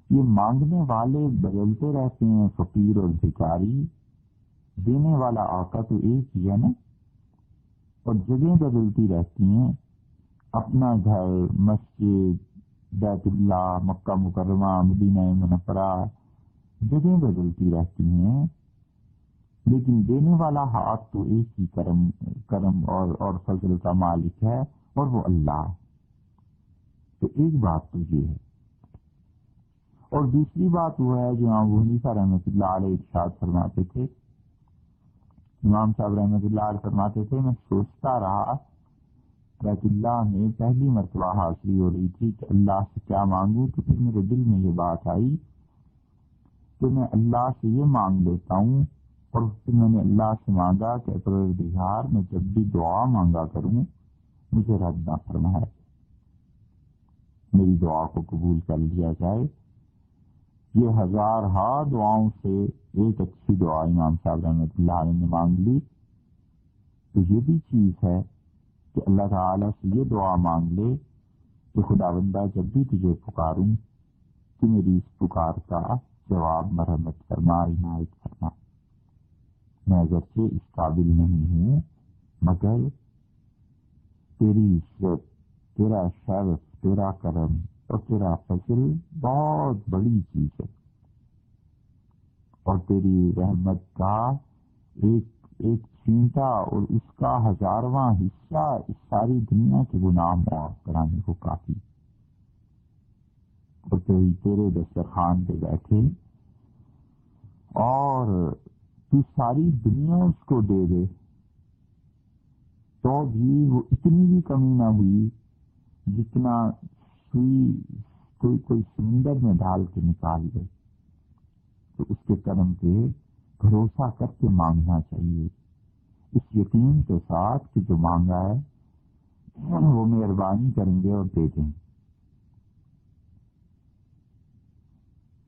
Speaker 1: یہ مانگنے والے بدلتے رہتے ہیں، فقیر اور بھکاری. دینے والا آقا تو ایک ہی ہے نا، اور جگہیں بدلتی رہتی ہیں. اپنا گھر، مسجد، بیت اللہ، مکہ مکرمہ، مدینہ منورہ، جگہیں بدلتی رہتی ہیں، لیکن دینے والا ہاتھ تو ایک ہی کرم اور فضل کا مالک ہے، اور وہ اللہ. تو ایک بات تو یہ ہے. اور دوسری بات وہ ہے جو امام ابو حنیفہ رحمۃ اللہ علیہ ارشاد فرماتے تھے. امام صاحب رحمۃ اللہ علیہ فرماتے تھے، میں سوچتا رہا، بیت اللہ میں پہلی مرتبہ حاضری ہو رہی تھی کہ اللہ سے کیا مانگوں، تو پھر میرے دل میں یہ بات آئی کہ میں اللہ سے یہ مانگ لیتا ہوں. اور پھر میں نے اللہ سے مانگا کہ پروردگار میں جب بھی دعا مانگا کروں مجھے رد نہ فرمائے، میری دعا کو قبول کر لیا جائے. یہ ہزارہا دعاؤں سے ایک اچھی دعا امام صاحب رحمۃ اللہ علیہ نے مانگ لی. تو یہ بھی چیز ہے کہ اللہ تعالیٰ سے یہ دعا مانگ لے کہ خدا بندہ جب بھی تجھے پکاروں کہ میری اس پکار کا جواب مرحمت فرما، عنایت فرما. میں اگرچہ اس قابل نہیں ہوں، مگر تیری عزت، تیرا شرف، تیرا کرم اور تیرا فضل بہت بڑی چیز ہے، اور تیری رحمت کا ایک چھینٹا اور اس کا 1000واں حصہ اس ساری دنیا کے گناہ معاف کرانے کو کافی. اور تیرے دسترخوان پہ بیٹھے اور تو ساری دنیا اس کو دے دے تو بھی وہ اتنی بھی کمی نہ ہوئی جتنا سوئی کوئی سمندر میں ڈال کے نکال دے. تو اس کے کرم پہ بھروسہ کر کے مانگنا چاہیے، اس یقین کے ساتھ کہ جو مانگا ہے وہ مہربانی کریں گے اور دے دیں.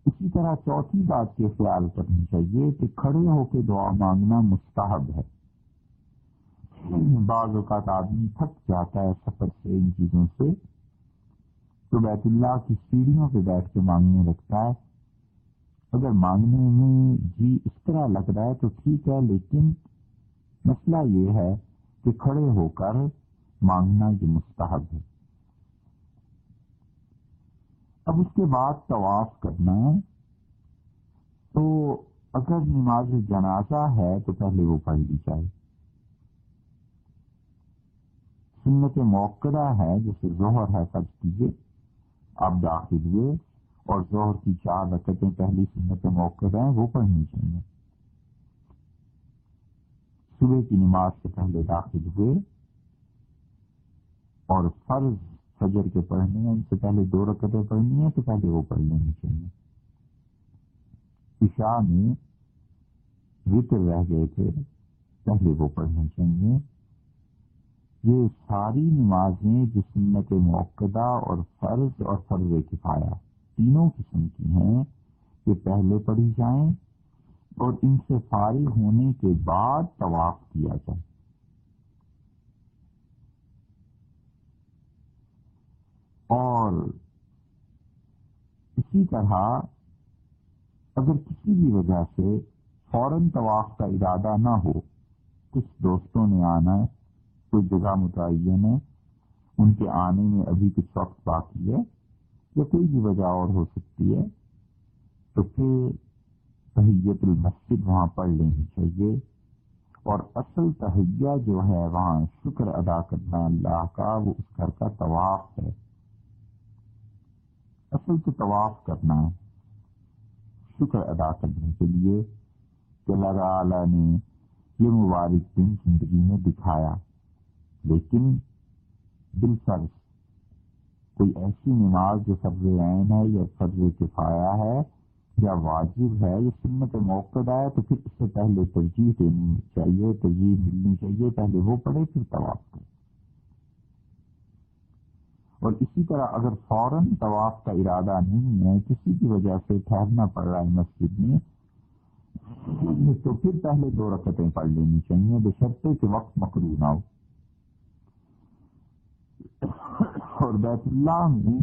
Speaker 1: اسی طرح چوتھی بات یہ خیال کرنی چاہیے کہ کھڑے ہو کے دعا مانگنا مستحب ہے. بعض اوقات آدمی تھک جاتا ہے سفر سے، ان چیزوں سے، تو بیت اللہ کی سیڑھیوں پہ بیٹھ کے مانگنے لگتا ہے. اگر مانگنے میں جی اس طرح لگ رہا ہے تو ٹھیک ہے، لیکن مسئلہ یہ ہے کہ کھڑے ہو کر مانگنا یہ مستحب ہے. اب اس کے بعد طواف کرنا ہے. تو اگر نماز جنازہ ہے تو پہلے وہ پڑھ لی جائے. سنت موقدہ ہے، جیسے ظہر ہے، فرض کیجیے آپ داخل ہوئے اور ظہر کی 4 رکعتیں پہلی سنت موقدہ ہیں وہ پڑھنی چاہیے. صبح کی نماز سے پہلے داخل ہوئے اور فرض فجر کے پڑھنے ہیں، ان سے پہلے 2 رکعتیں پڑھنی ہیں تو پہلے وہ پڑھ لینی چاہیے. عشاء میں وتر رہ گئے تھے، پہلے وہ پڑھنے چاہیے. یہ ساری نمازیں جو سنت موقدہ اور فرض کفایہ تینوں قسم کی ہیں، یہ پہلے پڑھی جائیں اور ان سے فارغ ہونے کے بعد طواف کیا جائے. اور اسی طرح اگر کسی بھی وجہ سے فوراً طواف کا ارادہ نہ ہو، کچھ دوستوں نے آنا ہے، کوئی جگہ متعین ہے، ان کے آنے میں ابھی کچھ وقت باقی ہے یا کوئی بھی وجہ اور ہو سکتی ہے، تو پھر تحیت المسجد وہاں پڑھ لینی چاہیے. اور اصل تحیہ جو ہے وہاں شکر ادا کرنا اللہ کا، وہ اس گھر کا طواف ہے. اصل تو طواف کرنا ہے شکر ادا کرنے کے لیے کہ اللہ تعالیٰ نے یہ مبارک دن زندگی میں دکھایا. لیکن بالفرض کوئی ایسی نماز جو فرض عین ہے یا فرض کفایہ ہے یا واجب ہے یا سنت موقدہ ہے، تو پھر اس سے پہلے ترجیح دینی چاہیے، ترجیح ملنی چاہیے، پہلے وہ پڑھے پھر طواف کرے. اور اسی طرح اگر فوراً طواف کا ارادہ نہیں ہے، کسی کی وجہ سے ٹھہرنا پڑ رہا ہے مسجد میں، تو پھر پہلے 2 رکعتیں پڑھ لینی چاہیے بشرطے کہ وقت مکروہ نہ ہو. اور بیت اللہ میں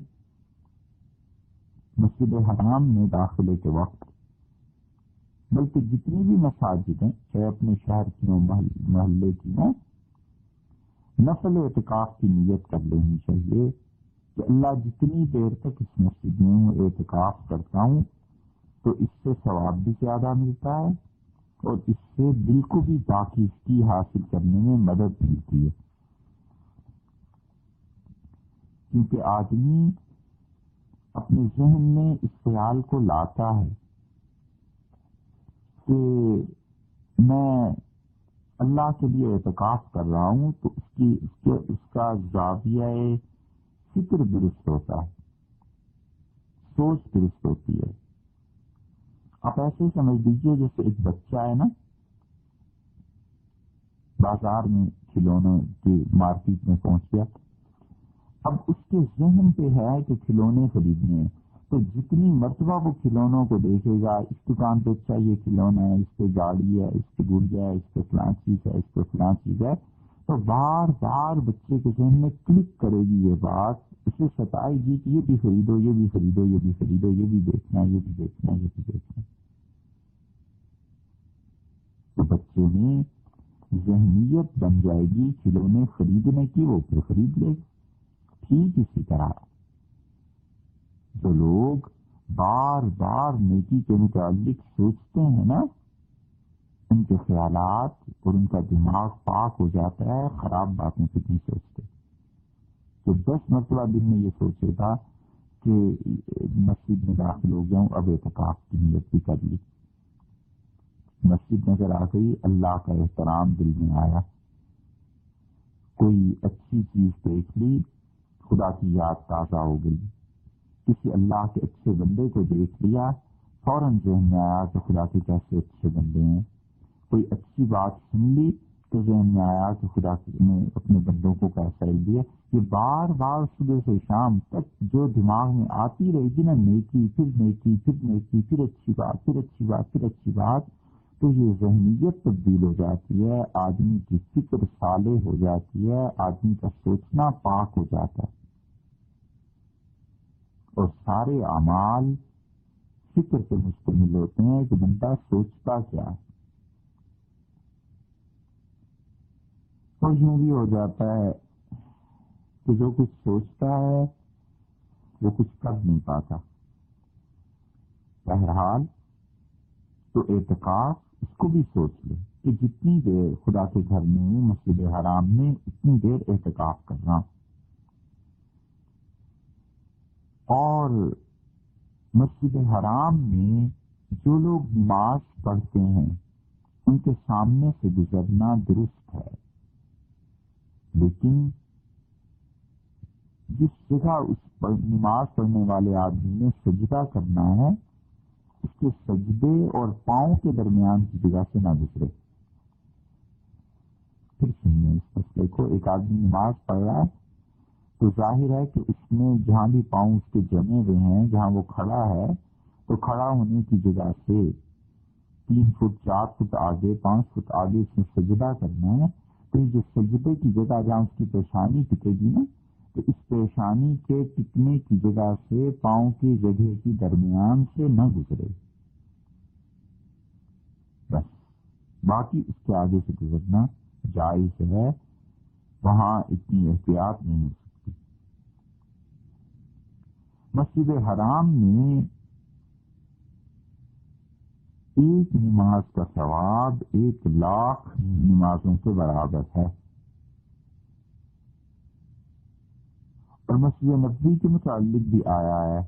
Speaker 1: مسجد حرام میں داخلے کے وقت بلکہ جتنی بھی مساجد ہیں چاہے اپنے شہر کی ہوں محلے کی ہیں نفل اعتکاف کی نیت کر لینی چاہیے کہ اللہ جتنی دیر تک اس مسجد میں اعتکاف کرتا ہوں تو اس سے ثواب بھی زیادہ ملتا ہے اور اس سے دل کو بھی پاکیزگی حاصل کرنے میں مدد ملتی ہے. کیونکہ آدمی اپنے ذہن میں اس خیال کو لاتا ہے کہ میں اللہ کے لیے اعتکاف کر رہا ہوں تو اس کا زاویہ فکر درست ہوتا ہے، سوچ درست ہوتی ہے. آپ ایسے سمجھ لیجیے جیسے ایک بچہ ہے نا، بازار میں کھلونے کی مارکیٹ میں پہنچ گیا، اب اس کے ذہن پہ ہے کہ کھلونے خریدنے ہیں تو جتنی مرتبہ وہ کھلونوں کو دیکھے گا، اس دکان پہ اچھا یہ کھلونا ہے، اس پہ گاڑی ہے، اس پہ گڑیا ہے، اس پہ فلاں چیز ہے، اس پہ فلاں چیز ہے، تو بار بار بچے کے ذہن میں کلک کرے گی یہ بات، اسے ستائے گی کہ یہ بھی خریدو، یہ بھی خریدو، یہ بھی خریدو، یہ بھی دیکھنا، یہ بھی دیکھنا، یہ بھی دیکھنا. تو بچے میں ذہنیت بن جائے گی کھلونے خریدنے کی، وہ پھر خرید لے گا. ٹھیک اسی طرح جو لوگ بار بار نیکی کے متعلق سوچتے ہیں نا، ان کے خیالات اور ان کا دماغ پاک ہو جاتا ہے، خراب باتیں کچھ نہیں سوچتے. تو 10 مرتبہ دن میں یہ سوچے گا کہ مسجد میں داخل ہو گیا ہوں، اب اعتکاف کی نیت بھی کر لی، مسجد نظر آ گئی، اللہ کا احترام دل میں آیا، کوئی اچھی چیز دیکھ لی، خدا کی یاد تازہ ہو گئی، کسی اللہ کے اچھے بندے کو دیکھ لیا، فوراً ذہن میں آیا کہ خدا کے کیسے اچھے بندے ہیں، کوئی اچھی بات سن لی تو ذہن میں آیا کہ خدا نے اپنے بندوں کو کیسا ہی دیا. یہ بار بار صبح سے شام تک جو دماغ میں آتی رہے گی نا، نیکی پھر نیکی پھر نیکی پھر اچھی بات پھر اچھی بات پھر اچھی بات، تو یہ ذہنیت تبدیل ہو جاتی ہے، آدمی کی فکر صالح ہو جاتی ہے، آدمی کا سوچنا پاک ہو جاتا ہے اور سارے اعمال فکر پر مشتمل ہوتے ہیں کہ بندہ سوچتا کیا ہے. اور یوں بھی ہو جاتا ہے کہ جو کچھ سوچتا ہے وہ کچھ کر نہیں پاتا. بہرحال تو اعتکاف اس کو بھی سوچ لے کہ جتنی دیر خدا کے گھر میں مسجد حرام میں اتنی دیر اعتکاف کرنا. اور مسجد حرام میں جو لوگ نماز پڑھتے ہیں ان کے سامنے سے گزرنا درست ہے، لیکن جس جگہ اس نماز پڑھنے والے آدمی نے سجدہ کرنا ہے اس کے سجدے اور پاؤں کے درمیان کی جگہ سے نہ گزرے. پھر سنیے اس مسئلے کو، ایک آدمی نماز پڑھ رہا ہے تو ظاہر ہے کہ اس میں جہاں بھی پاؤں اس کے جمے ہوئے ہیں، جہاں وہ کھڑا ہے تو کھڑا ہونے کی جگہ سے 3 فٹ 4 فٹ آگے 5 فٹ آگے اس میں سجدہ کرنا ہے. تو یہ جو سجدے کی جگہ جہاں اس کی پیشانی ٹکے گی نا، تو اس پیشانی کے ٹکنے کی جگہ سے پاؤں کی جگہ کی درمیان سے نہ گزرے، بس. باقی اس کے آگے سے گزرنا جائز ہے، وہاں اتنی احتیاط نہیں ہو سکتی. مسجد حرام میں ایک نماز کا ثواب 1,00,000 نمازوں کے برابر ہے. اور مسجد نبوی کے متعلق بھی آیا ہے،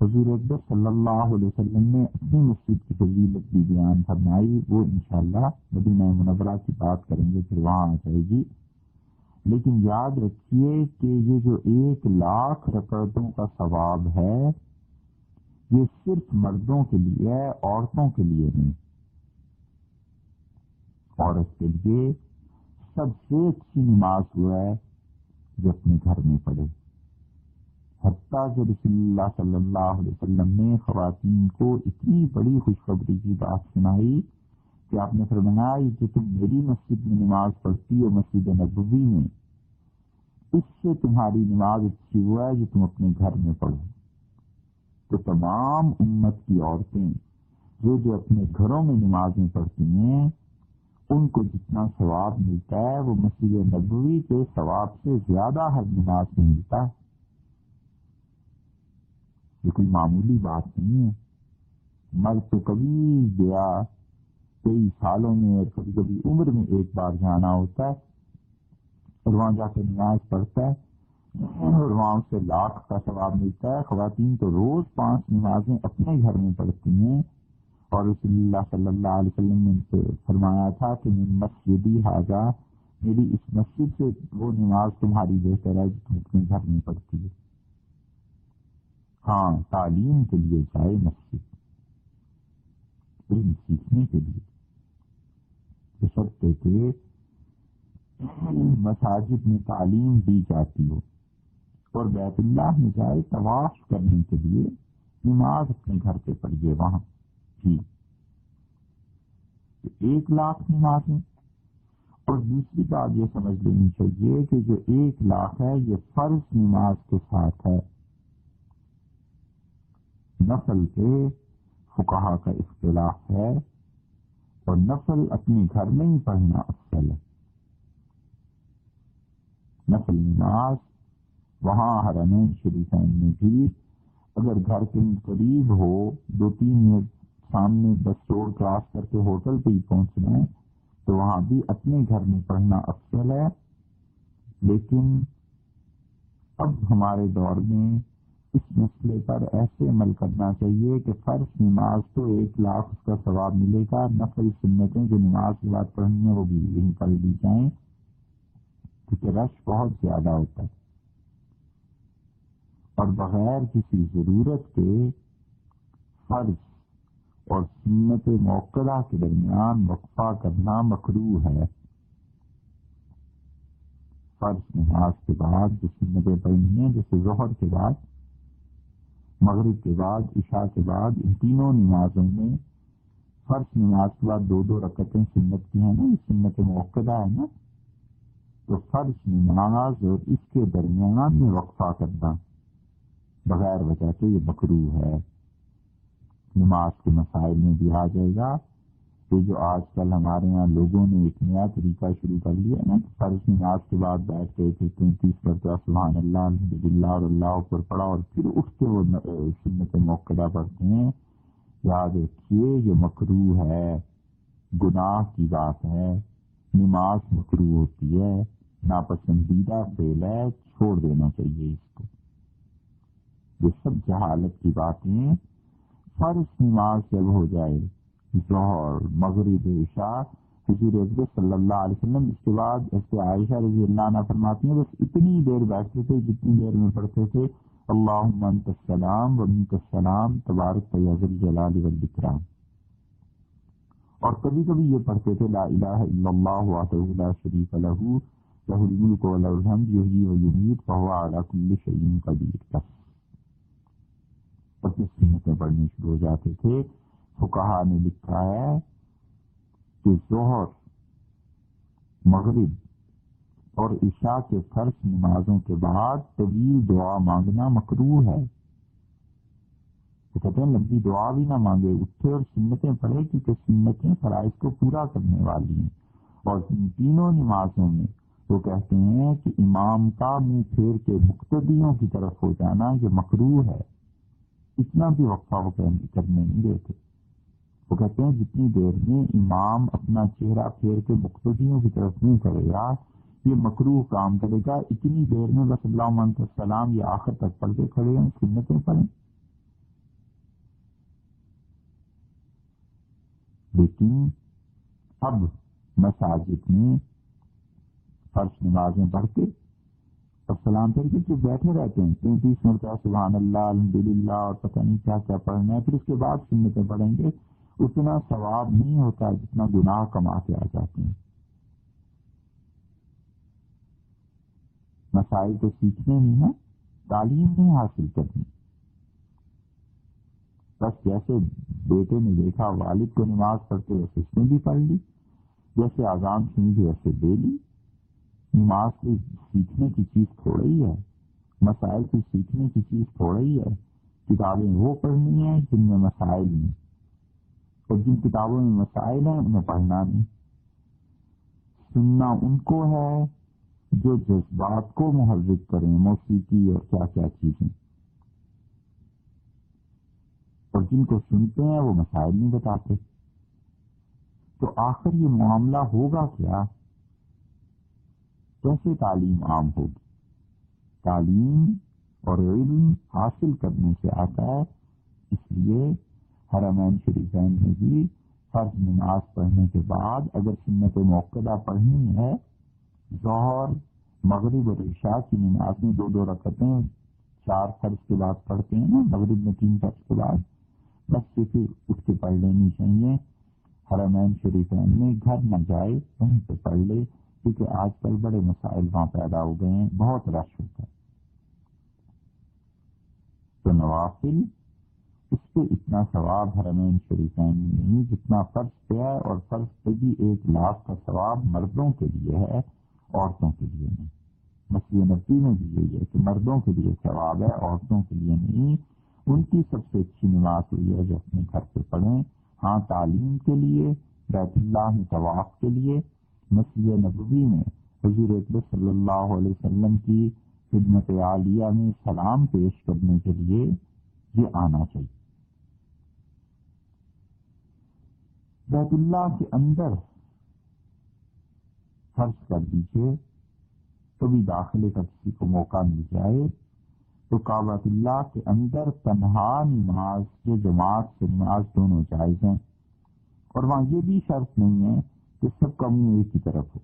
Speaker 1: حضور اکبر صلی اللہ علیہ وسلم نے اپنی مسجد کی فضیلت بھی بیان فرمائی، وہ انشاءاللہ مدینہ منورہ کی بات کریں گے پھر وہاں آ جائے گی. لیکن یاد رکھیے کہ یہ جو 1,00,000 رکعتوں کا ثواب ہے یہ صرف مردوں کے لیے ہے، عورتوں کے لیے نہیں. عورت کے لیے سب سے اچھی نماز وہ ہے جو اپنے گھر میں پڑھے. حتیٰ کہ رسول اللہ صلی اللہ علیہ وسلم نے خواتین کو اتنی بڑی خوشخبری کی بات سنائی کہ آپ نے فرمایا کہ تم میری مسجد میں نماز پڑھتی ہو مسجد نبوی میں، اس سے تمہاری نماز اچھی ہوا ہے جو تم اپنے گھر میں پڑھو۔ تو تمام امت کی عورتیں جو اپنے گھروں میں نمازیں پڑھتی ہیں ان کو جتنا ثواب ملتا ہے وہ مسجد نبوی کے ثواب سے زیادہ ہر نماز میں ملتا ہے۔ یہ کوئی معمولی بات نہیں ہے۔ مرد تو کبھی گیا کئی سالوں میں اور کبھی کبھی عمر میں ایک بار جانا ہوتا ہے اور وہاں جا کے نماز پڑھتا ہے اور وہاں سے لاکھ کا ثواب ملتا ہے۔ خواتین تو روز 5 نمازیں اپنے گھر میں پڑھتی ہیں، اور رسول اللہ صلی اللہ علیہ وسلم نے ان سے فرمایا تھا کہ من مسجدی ھذا، میری اس مسجد سے وہ نماز تمہاری بہتر ہے جو تم اپنے گھر میں پڑھتی ہے۔ ہاں، تعلیم کے لیے جائے مسجد، علم سیکھنے کے لیے، بشرطے کہ مساجد میں تعلیم دی جاتی ہو، اور بیت اللہ میں جائے طواف کرنے کے لیے، نماز اپنے گھر پہ پڑھیے وہاں ٹھیک۔ 1 لاکھ نمازیں، اور دوسری بات یہ سمجھ لینی چاہیے کہ جو 1 لاکھ ہے یہ فرض نماز کے ساتھ ہے۔ نفل پہ فقہا کا اختلاف ہے، اور نفل اپنے گھر میں ہی پڑھنا افضل ہے۔ نفل نماز وہاں حرمین شریفین میں بھی اگر گھر کے قریب ہو 2-3 منٹ سامنے بس روڈ کراس کر کے ہوٹل پہ ہی پہنچنا ہے تو وہاں بھی اپنے گھر میں پڑھنا افضل ہے۔ لیکن اب ہمارے دور میں اس مسئلے پر ایسے عمل کرنا چاہیے کہ فرض نماز تو 1 لاکھ اس کا ثواب ملے گا، نفل سنتیں جو نماز کے بعد پڑھنی ہے وہ بھی یہیں پڑھ لی جائیں، کیونکہ رش بہت زیادہ ہوتا ہے، اور بغیر کسی ضرورت کے فرض اور سنت موقعہ کے درمیان وقفہ کرنا مکروہ ہے۔ فرض نماز کے بعد جو سنتیں پڑھنی ہیں جیسے ظہر کے بعد، مغرب کے بعد، عشاء کے بعد، ان تینوں نمازوں میں فرض نماز کے بعد 2 رکعتیں سنت کی ہیں نا، یہ سنت موقعہ ہے نا، تو فرض نماز اور اس کے درمیان میں وقفہ کرنا بغیر وجہ کے یہ مکروہ ہے۔ نماز کے مسائل میں بھی آ جائے گا کہ جو آج کل ہمارے ہاں لوگوں نے ایک نیا طریقہ شروع کر لیا نا، فرض نماز کے بعد بیٹھ کے 33 مرتبہ سبحان اللہ الحمدللہ اور اللہ اکبر پڑھا اور پھر اٹھ کے وہ سنت موقعہ پڑھتے ہیں۔ یاد رکھیے یہ مکروہ ہے، گناہ کی بات ہے، نماز مکروہ ہوتی ہے، ناپسندیدہ فعل ہے، چھوڑ دینا چاہیے اس کو۔ یہ سب جہالت کی باتیں، فرض نماز جب ہو جائے ظہر مغرب عشاء، حضور اکرم صلی اللہ علیہ وسلم اس کے بعد ایسے عائشہ رضی اللہ عنہ فرماتی ہیں بس اتنی دیر بیٹھتے تھے جتنی دیر میں پڑھتے تھے اللہم انت السلام و منک السلام تبارک یا ذی الجلال والاکرام، اور کبھی کبھی یہ پڑھتے تھے لا الہ الا اللہ وحدہ لا شریک لہ لہ الملک و لہ الحمد یحیی و یمیت وہو علی کل شیء قدیر، اور پھر سنتیں پڑھنی شروع ہو جاتے تھے۔ فقہا نے لکھا ہے کہ ظہر مغرب اور عشاء کے فرض نمازوں کے بعد طویل دعا مانگنا مکروہ ہے۔ تو کہتے ہیں لمبی دعا بھی نہ مانگے، اٹھے اور سنتیں پڑھے، کیونکہ سنتیں فرائض کو پورا کرنے والی ہیں۔ اور ان تینوں نمازوں میں وہ کہتے ہیں کہ امام کا منہ پھیر کے مقتدیوں کی طرف ہو جانا یہ مکروہ ہے، اتنا بھی وقفہ وہ کرنے نہیں دیتے۔ وہ کہتے ہیں جتنی دیر میں امام اپنا چہرہ پھیر کے مقتدیوں کی طرف منہ کرے گا یہ مکروہ کام کرے گا، اتنی دیر میں بس اللہم انت السلام یہ آخر تک پڑھ کے کھڑے ہیں، سنتیں پڑھیں۔ لیکن اب مساجد میں فرض نمازیں پڑھ کے اور سلام پھر کے بیٹھے رہتے ہیں 33 مرتبہ سبحان اللہ الحمدللہ اور پتہ نہیں کیا کیا پڑھنا ہے، پھر اس کے بعد سنتیں پڑھیں گے، اتنا ثواب نہیں ہوتا جتنا گناہ کما کے آ جاتے ہیں۔ مسائل تو سیکھنے نہیں ہیں، تعلیم نہیں حاصل کرنی. بس جیسے بیٹے نے دیکھا والد کو نماز پڑھتے ویسے اس نے بھی پڑھ لی، جیسے اذان سنی تھی ویسے دے لی. نماز کی سیکھنے کی چیز تھوڑا ہی ہے، مسائل کی سیکھنے کی چیز تھوڑا ہی ہے. کتابیں وہ پڑھنی ہیں جن میں مسائل نہیں، اور جن کتابوں میں مسائل ہیں انہیں پڑھنا نہیں. سننا ان کو ہے جو جذبات کو محرک کریں، موسیقی اور کیا کیا چیزیں، اور جن کو سنتے ہیں وہ مسائل نہیں بتاتے. تو آخر یہ معاملہ ہوگا کیا؟ کیسے تعلیم عام ہوگی؟ تعلیم اور علم حاصل کرنے سے آتا ہے. اس لیے حرمین شریفین میں بھی فرض نماز پڑھنے کے بعد اگر سنت موقدہ پڑھنی ہے، ظہر مغرب اور عشاء کی نماز میں 2 رکعتیں 4 فرض کے بعد پڑھتے ہیں نا، مغرب میں 3 فرض کے بعد، بس سے پھر اٹھ کے پڑھ لینی چاہیے. حرمین شریفین میں گھر نہ جائے وہیں پہ پڑھ لے، کیونکہ آج کل بڑے مسائل وہاں پیدا ہو گئے ہیں، بہت رش ہوتا ہے. تو نوافل اس پہ اتنا ثواب حرمین شریفین میں نہیں جتنا فرض پہ ہے، اور فرض پہ بھی 1 لاکھ کا ثواب مردوں کے لیے ہے، عورتوں کے لیے نہیں. مسجد نبوی میں بھی یہی ہے کہ مردوں کے لیے ثواب ہے، عورتوں کے لیے نہیں. ان کی سب سے اچھی نماز ہوئی ہے جو اپنے گھر پہ پڑھیں. ہاں تعلیم کے لیے، بیت اللہ میں طواف کے لیے، مسجد نبوی میں حضور اکرم صلی اللہ علیہ وسلم کی خدمت عالیہ میں سلام پیش کرنے کے لیے یہ آنا چاہیے. بیت اللہ کے اندر فرض کر دیجیے کبھی داخلے کا کسی کو موقع مل جائے تو کعبۃ اللہ کے اندر تنہا نماز جو جماعت سے نماز دونوں جائز ہیں، اور وہاں یہ بھی شرط نہیں ہے کہ سب کا منہ ایک ہی طرف ہو،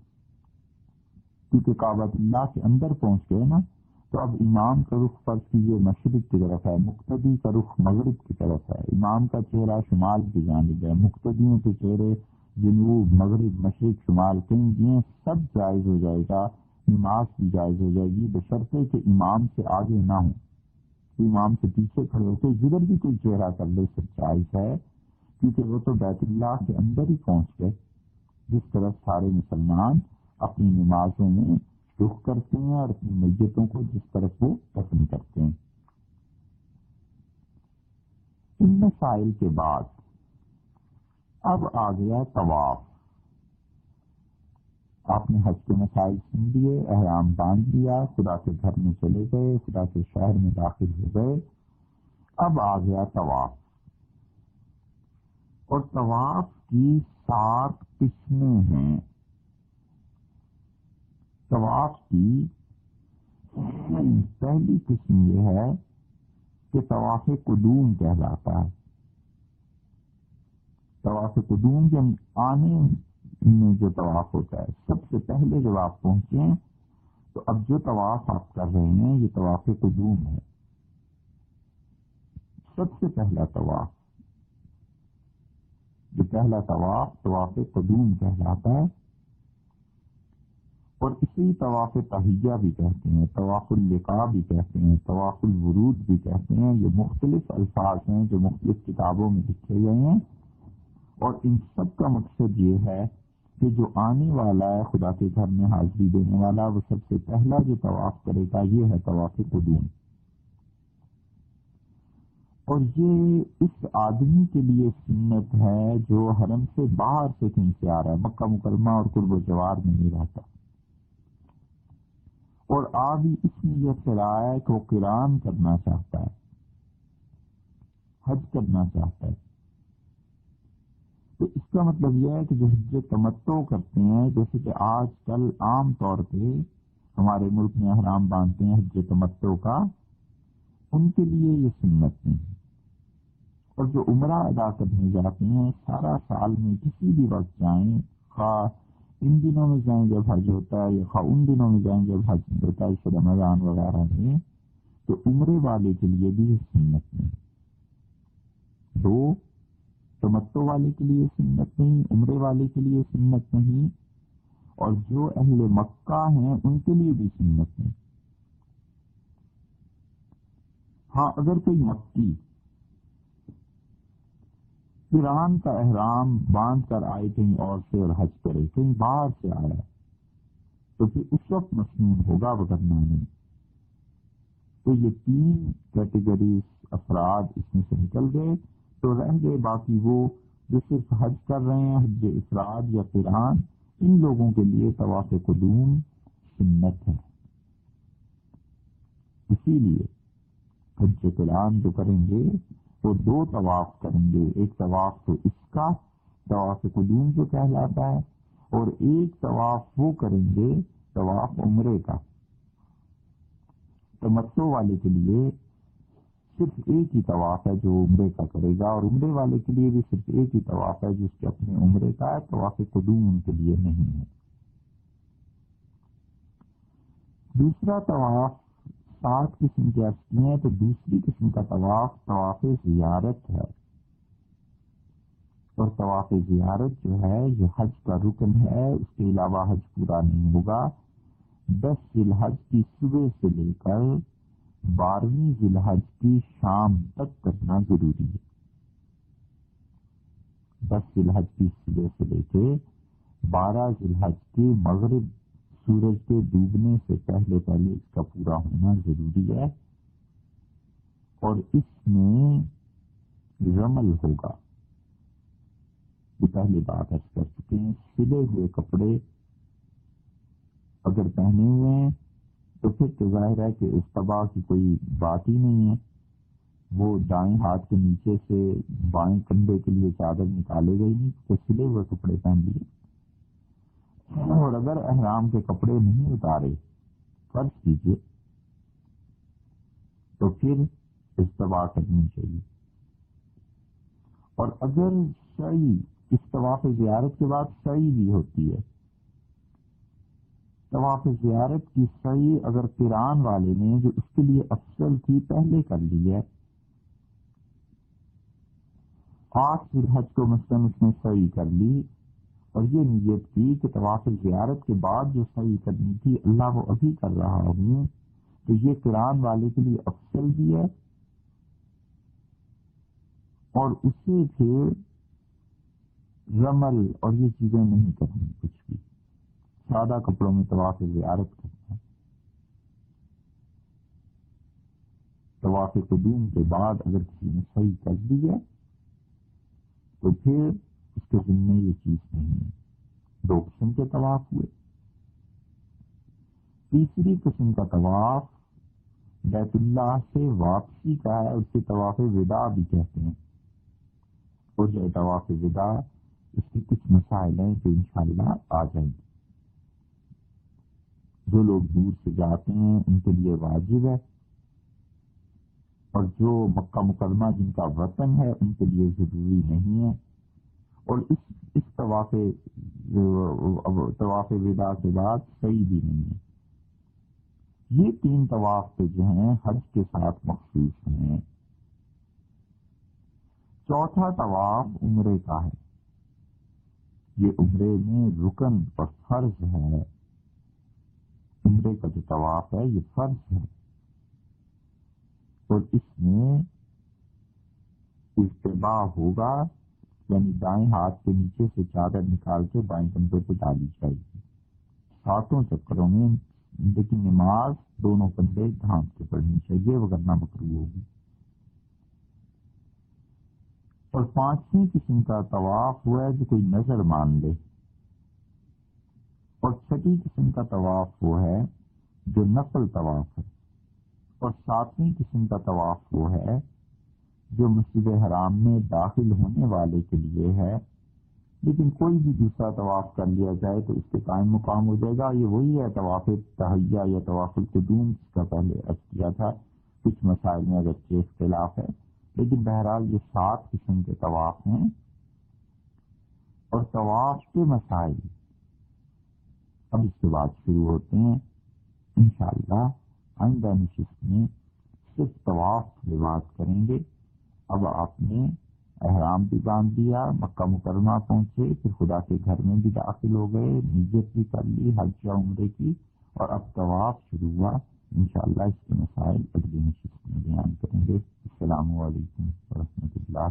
Speaker 1: کیونکہ کعبۃ اللہ کے اندر پہنچ گئے نا تو اب امام کا رخ فرض کیجیے مشرق کی طرف ہے، مقتدی کا رخ مغرب کی طرف ہے، امام کا چہرہ شمال کی جانب ہے، مقتدیوں کے چہرے جنوب مغرب مشرق شمال کہیں بھی، سب جائز ہو جائے گا. نماز بھی جائز ہو جائے گی بشرطے کہ امام سے آگے نہ ہو، امام سے پیچھے کھڑے ہو کے جدھر بھی کوئی چہرہ کر لے سب جائز ہے، کیونکہ وہ تو بیت اللہ کے اندر ہی پہنچ گئے جس طرف سارے مسلمان اپنی نمازوں میں رخ کرتے ہیں اور اپنی میتوں کو جس طرف وہ پسند کرتے ہیں. ان مسائل کے بعد اب آ گیا طواف. آپ نے حج کے مسائل سن لیے، احرام باندھ لیا، خدا کے گھر میں چلے گئے، خدا کے شہر میں داخل ہو گئے. اب آ گیا طواف، اور طواف کی 7 قسمیں ہیں. طواف کی پہلی قسم یہ ہے کہ طواف قدوم کہلاتا ہے. طواف قدوم جب آنے میں جو طواف ہوتا ہے، سب سے پہلے جب آپ پہنچیں تو اب جو طواف آپ کر رہے ہیں یہ طواف قدوم ہے. سب سے پہلا طواف، جو پہلا طواف طواف قدوم کہلاتا ہے، اور اسی طواف تحیہ بھی کہتے ہیں، طواف اللقاء بھی کہتے ہیں، طواف الورود بھی کہتے ہیں. یہ مختلف الفاظ ہیں جو مختلف کتابوں میں لکھے گئے ہیں، اور ان سب کا مقصد یہ ہے کہ جو آنے والا ہے خدا کے گھر میں حاضری دینے والا، وہ سب سے پہلا جو طواف کرے گا یہ ہے طواف قدوم. اور یہ اس آدمی کے لیے سنت ہے جو حرم سے باہر سے کہیں سے آ رہا ہے، مکہ مکرمہ اور قرب و جوار میں نہیں رہتا، اور بھی اس نیت سے رہا ہے کہ وہ قران کرنا چاہتا ہے، حج کرنا چاہتا ہے. تو اس کا مطلب یہ ہے کہ جو حج تمتع کرتے ہیں، جیسے کہ آج کل عام طور پہ ہمارے ملک میں احرام باندھتے ہیں حج تمتع کا، ان کے لیے یہ سنت نہیں ہے. اور جو عمرہ ادا کرنے جاتے ہیں سارا سال میں کسی بھی وقت جائیں، خواہ ان دنوں میں جائیں جب حج ہوتا ہے یا خواہ ان دنوں میں جائیں جب حج نہیں ہوتا ہے، اس رمضان وغیرہ میں، تو عمرے والے کے لیے بھی یہ سنت نہیں. 2 تمتع والے کے لیے سنت نہیں، عمرے والے کے لیے سنت نہیں، اور جو اہل مکہ ہیں ان کے لیے بھی سنت نہیں. ہاں اگر کوئی مکی قران کا احرام باندھ کر آئے کہیں اور سے اور حج کرے، کہیں باہر سے آیا، تو پھر اس وقت مسنون ہوگا، وگرنہ نہیں۔ تو یہ تین کیٹیگریز افراد اس میں سے نکل گئے، تو رہ گئے باقی وہ جو صرف حج کر رہے ہیں، حج افراد یا قران، ان لوگوں کے لیے طواف قدوم سنت ہے۔ اسی لیے حج قران جو کریں گے وہ دو طواف کریں گے، ایک طواف تو اس کا طواف قدوم جو کہلاتا ہے، اور ایک طواف وہ کریں گے طواف عمرے کا۔ تمتع والے کے لیے صرف ایک ہی طواف ہے جو عمرے کا کرے گا، اور عمرے والے کے لیے بھی صرف ایک ہی طواف ہے جو اس کے اپنے عمرے کا ہے، طواف قدوم ان کے لیے نہیں ہے۔ دوسرا طواف 7 قسم کے اصلی ہیں، تو دوسری قسم کا طواف طواف زیارت ہے، اور طواف زیارت جو ہے یہ حج کا رکن ہے، اس کے علاوہ حج پورا نہیں ہوگا۔ 10 ذی الحج کی صبح سے لے کر 12ویں ذی الحج کی شام تک کرنا ضروری ہے۔ 10 ذی الحج کی صبح سے لے کے 12 ذی الحج کی مغرب سورج کے ڈوبنے سے پہلے اس کا پورا ہونا ضروری ہے، اور اس میں رمل ہوگا۔ یہ پہلی بات عرض کر چکے ہیں، سلے ہوئے کپڑے اگر پہنے ہوئے ہیں تو پھر تو ظاہر ہے کہ استباع کی کوئی بات ہی نہیں ہے، وہ دائیں ہاتھ کے نیچے سے بائیں کندھے کے لیے چادر نکالے گئی نہیں، تو سلے ہوئے کپڑے پہن لیے۔ اور اگر احرام کے کپڑے نہیں اتارے فرض کیجیے تو پھر استباع کرنی چاہیے۔ اور اگر سعی اس طواف زیارت کے بعد سعی بھی ہوتی ہے، طواف زیارت کی سعی اگر قران والے نے جو اس کے لیے افضل تھی پہلے کر لی ہے، 8 ذی الحج کو مثلاً اس نے سعی کر لی اور یہ نیت کی کہ طواف زیارت کے بعد جو سعی کرنی تھی اللہ وہ ابھی کر رہا ہوں، تو یہ قران والے کے لیے افضل بھی ہے، اور اسے پھر رمل اور یہ چیزیں نہیں کرنی، کچھ بھی سادہ کپڑوں میں طواف زیارت کرنا ہے۔ طواف قدوم کے بعد اگر کسی نے صحیح کر دی ہے تو پھر اس کے ذمہ یہ چیز نہیں ہے۔ 2 قسم کے طواف ہوئے۔ تیسری قسم کا طواف بیت اللہ سے واپسی کا ہے، اسے طواف وداع بھی کہتے ہیں، اور جو طواف وداع اس کے کچھ مسائل ہیں جو انشاءاللہ آ جائیں گے۔ جو لوگ دور سے جاتے ہیں ان کے لیے واجب ہے، اور جو مکہ مکرمہ جن کا وطن ہے ان کے لیے ضروری نہیں ہے، اور اس طواف وداع کے بعد صحیح بھی نہیں ہے۔ یہ 3 طواف پہ جو ہیں حج کے ساتھ مخصوص ہیں۔ چوتھا طواف عمرے کا ہے، یہ عمرے میں رکن اور فرض ہے۔ عمرے کا جو طواف ہے یہ فرض ہے، اور اس میں اجتباع ہوگا، یعنی دائیں ہاتھ کے نیچے سے چادر نکال کے بائیں کندھے پہ ڈالی جائے گی 7 چکروں میں، لیکن نماز دونوں کندھے ڈھانپ کے پڑھنی چاہیے، وگرنہ مکروہ ہوگی۔ اور 5ویں قسم کا طواف ہوا ہے جو کوئی نظر مان لے، اور 6ٹھی قسم کا طواف وہ ہے جو نفل طواف ہے، اور 7ویں قسم کا طواف وہ ہے جو مسجد حرام میں داخل ہونے والے کے لیے ہے، لیکن کوئی بھی دوسرا طواف کر لیا جائے تو اس کے قائم مقام ہو جائے گا۔ یہ وہی ہے طواف تحیہ یا طواف القدوم جس کا پہلے عرض کیا تھا، کچھ مسائل میں اگرچہ اختلاف ہے، لیکن بہرحال یہ 7 قسم کے طواف ہیں۔ اور طواف کے مسائل اب اس کے بعد شروع ہوتے ہیں انشاءاللہ، آئندہ نشست میں صرف طواف کی بات کریں گے۔ اب آپ نے احرام بھی باندھ دیا، مکہ مکرمہ پہنچے، پھر خدا کے گھر میں بھی داخل ہو گئے، نیت بھی کر لی حج یا عمرے کی، اور اب طواف شروع ہوا۔ انشاءاللہ اس کے مسائل اگلی نشست میں بیان کریں گے۔ السلام علیکم ورحمۃ اللہ۔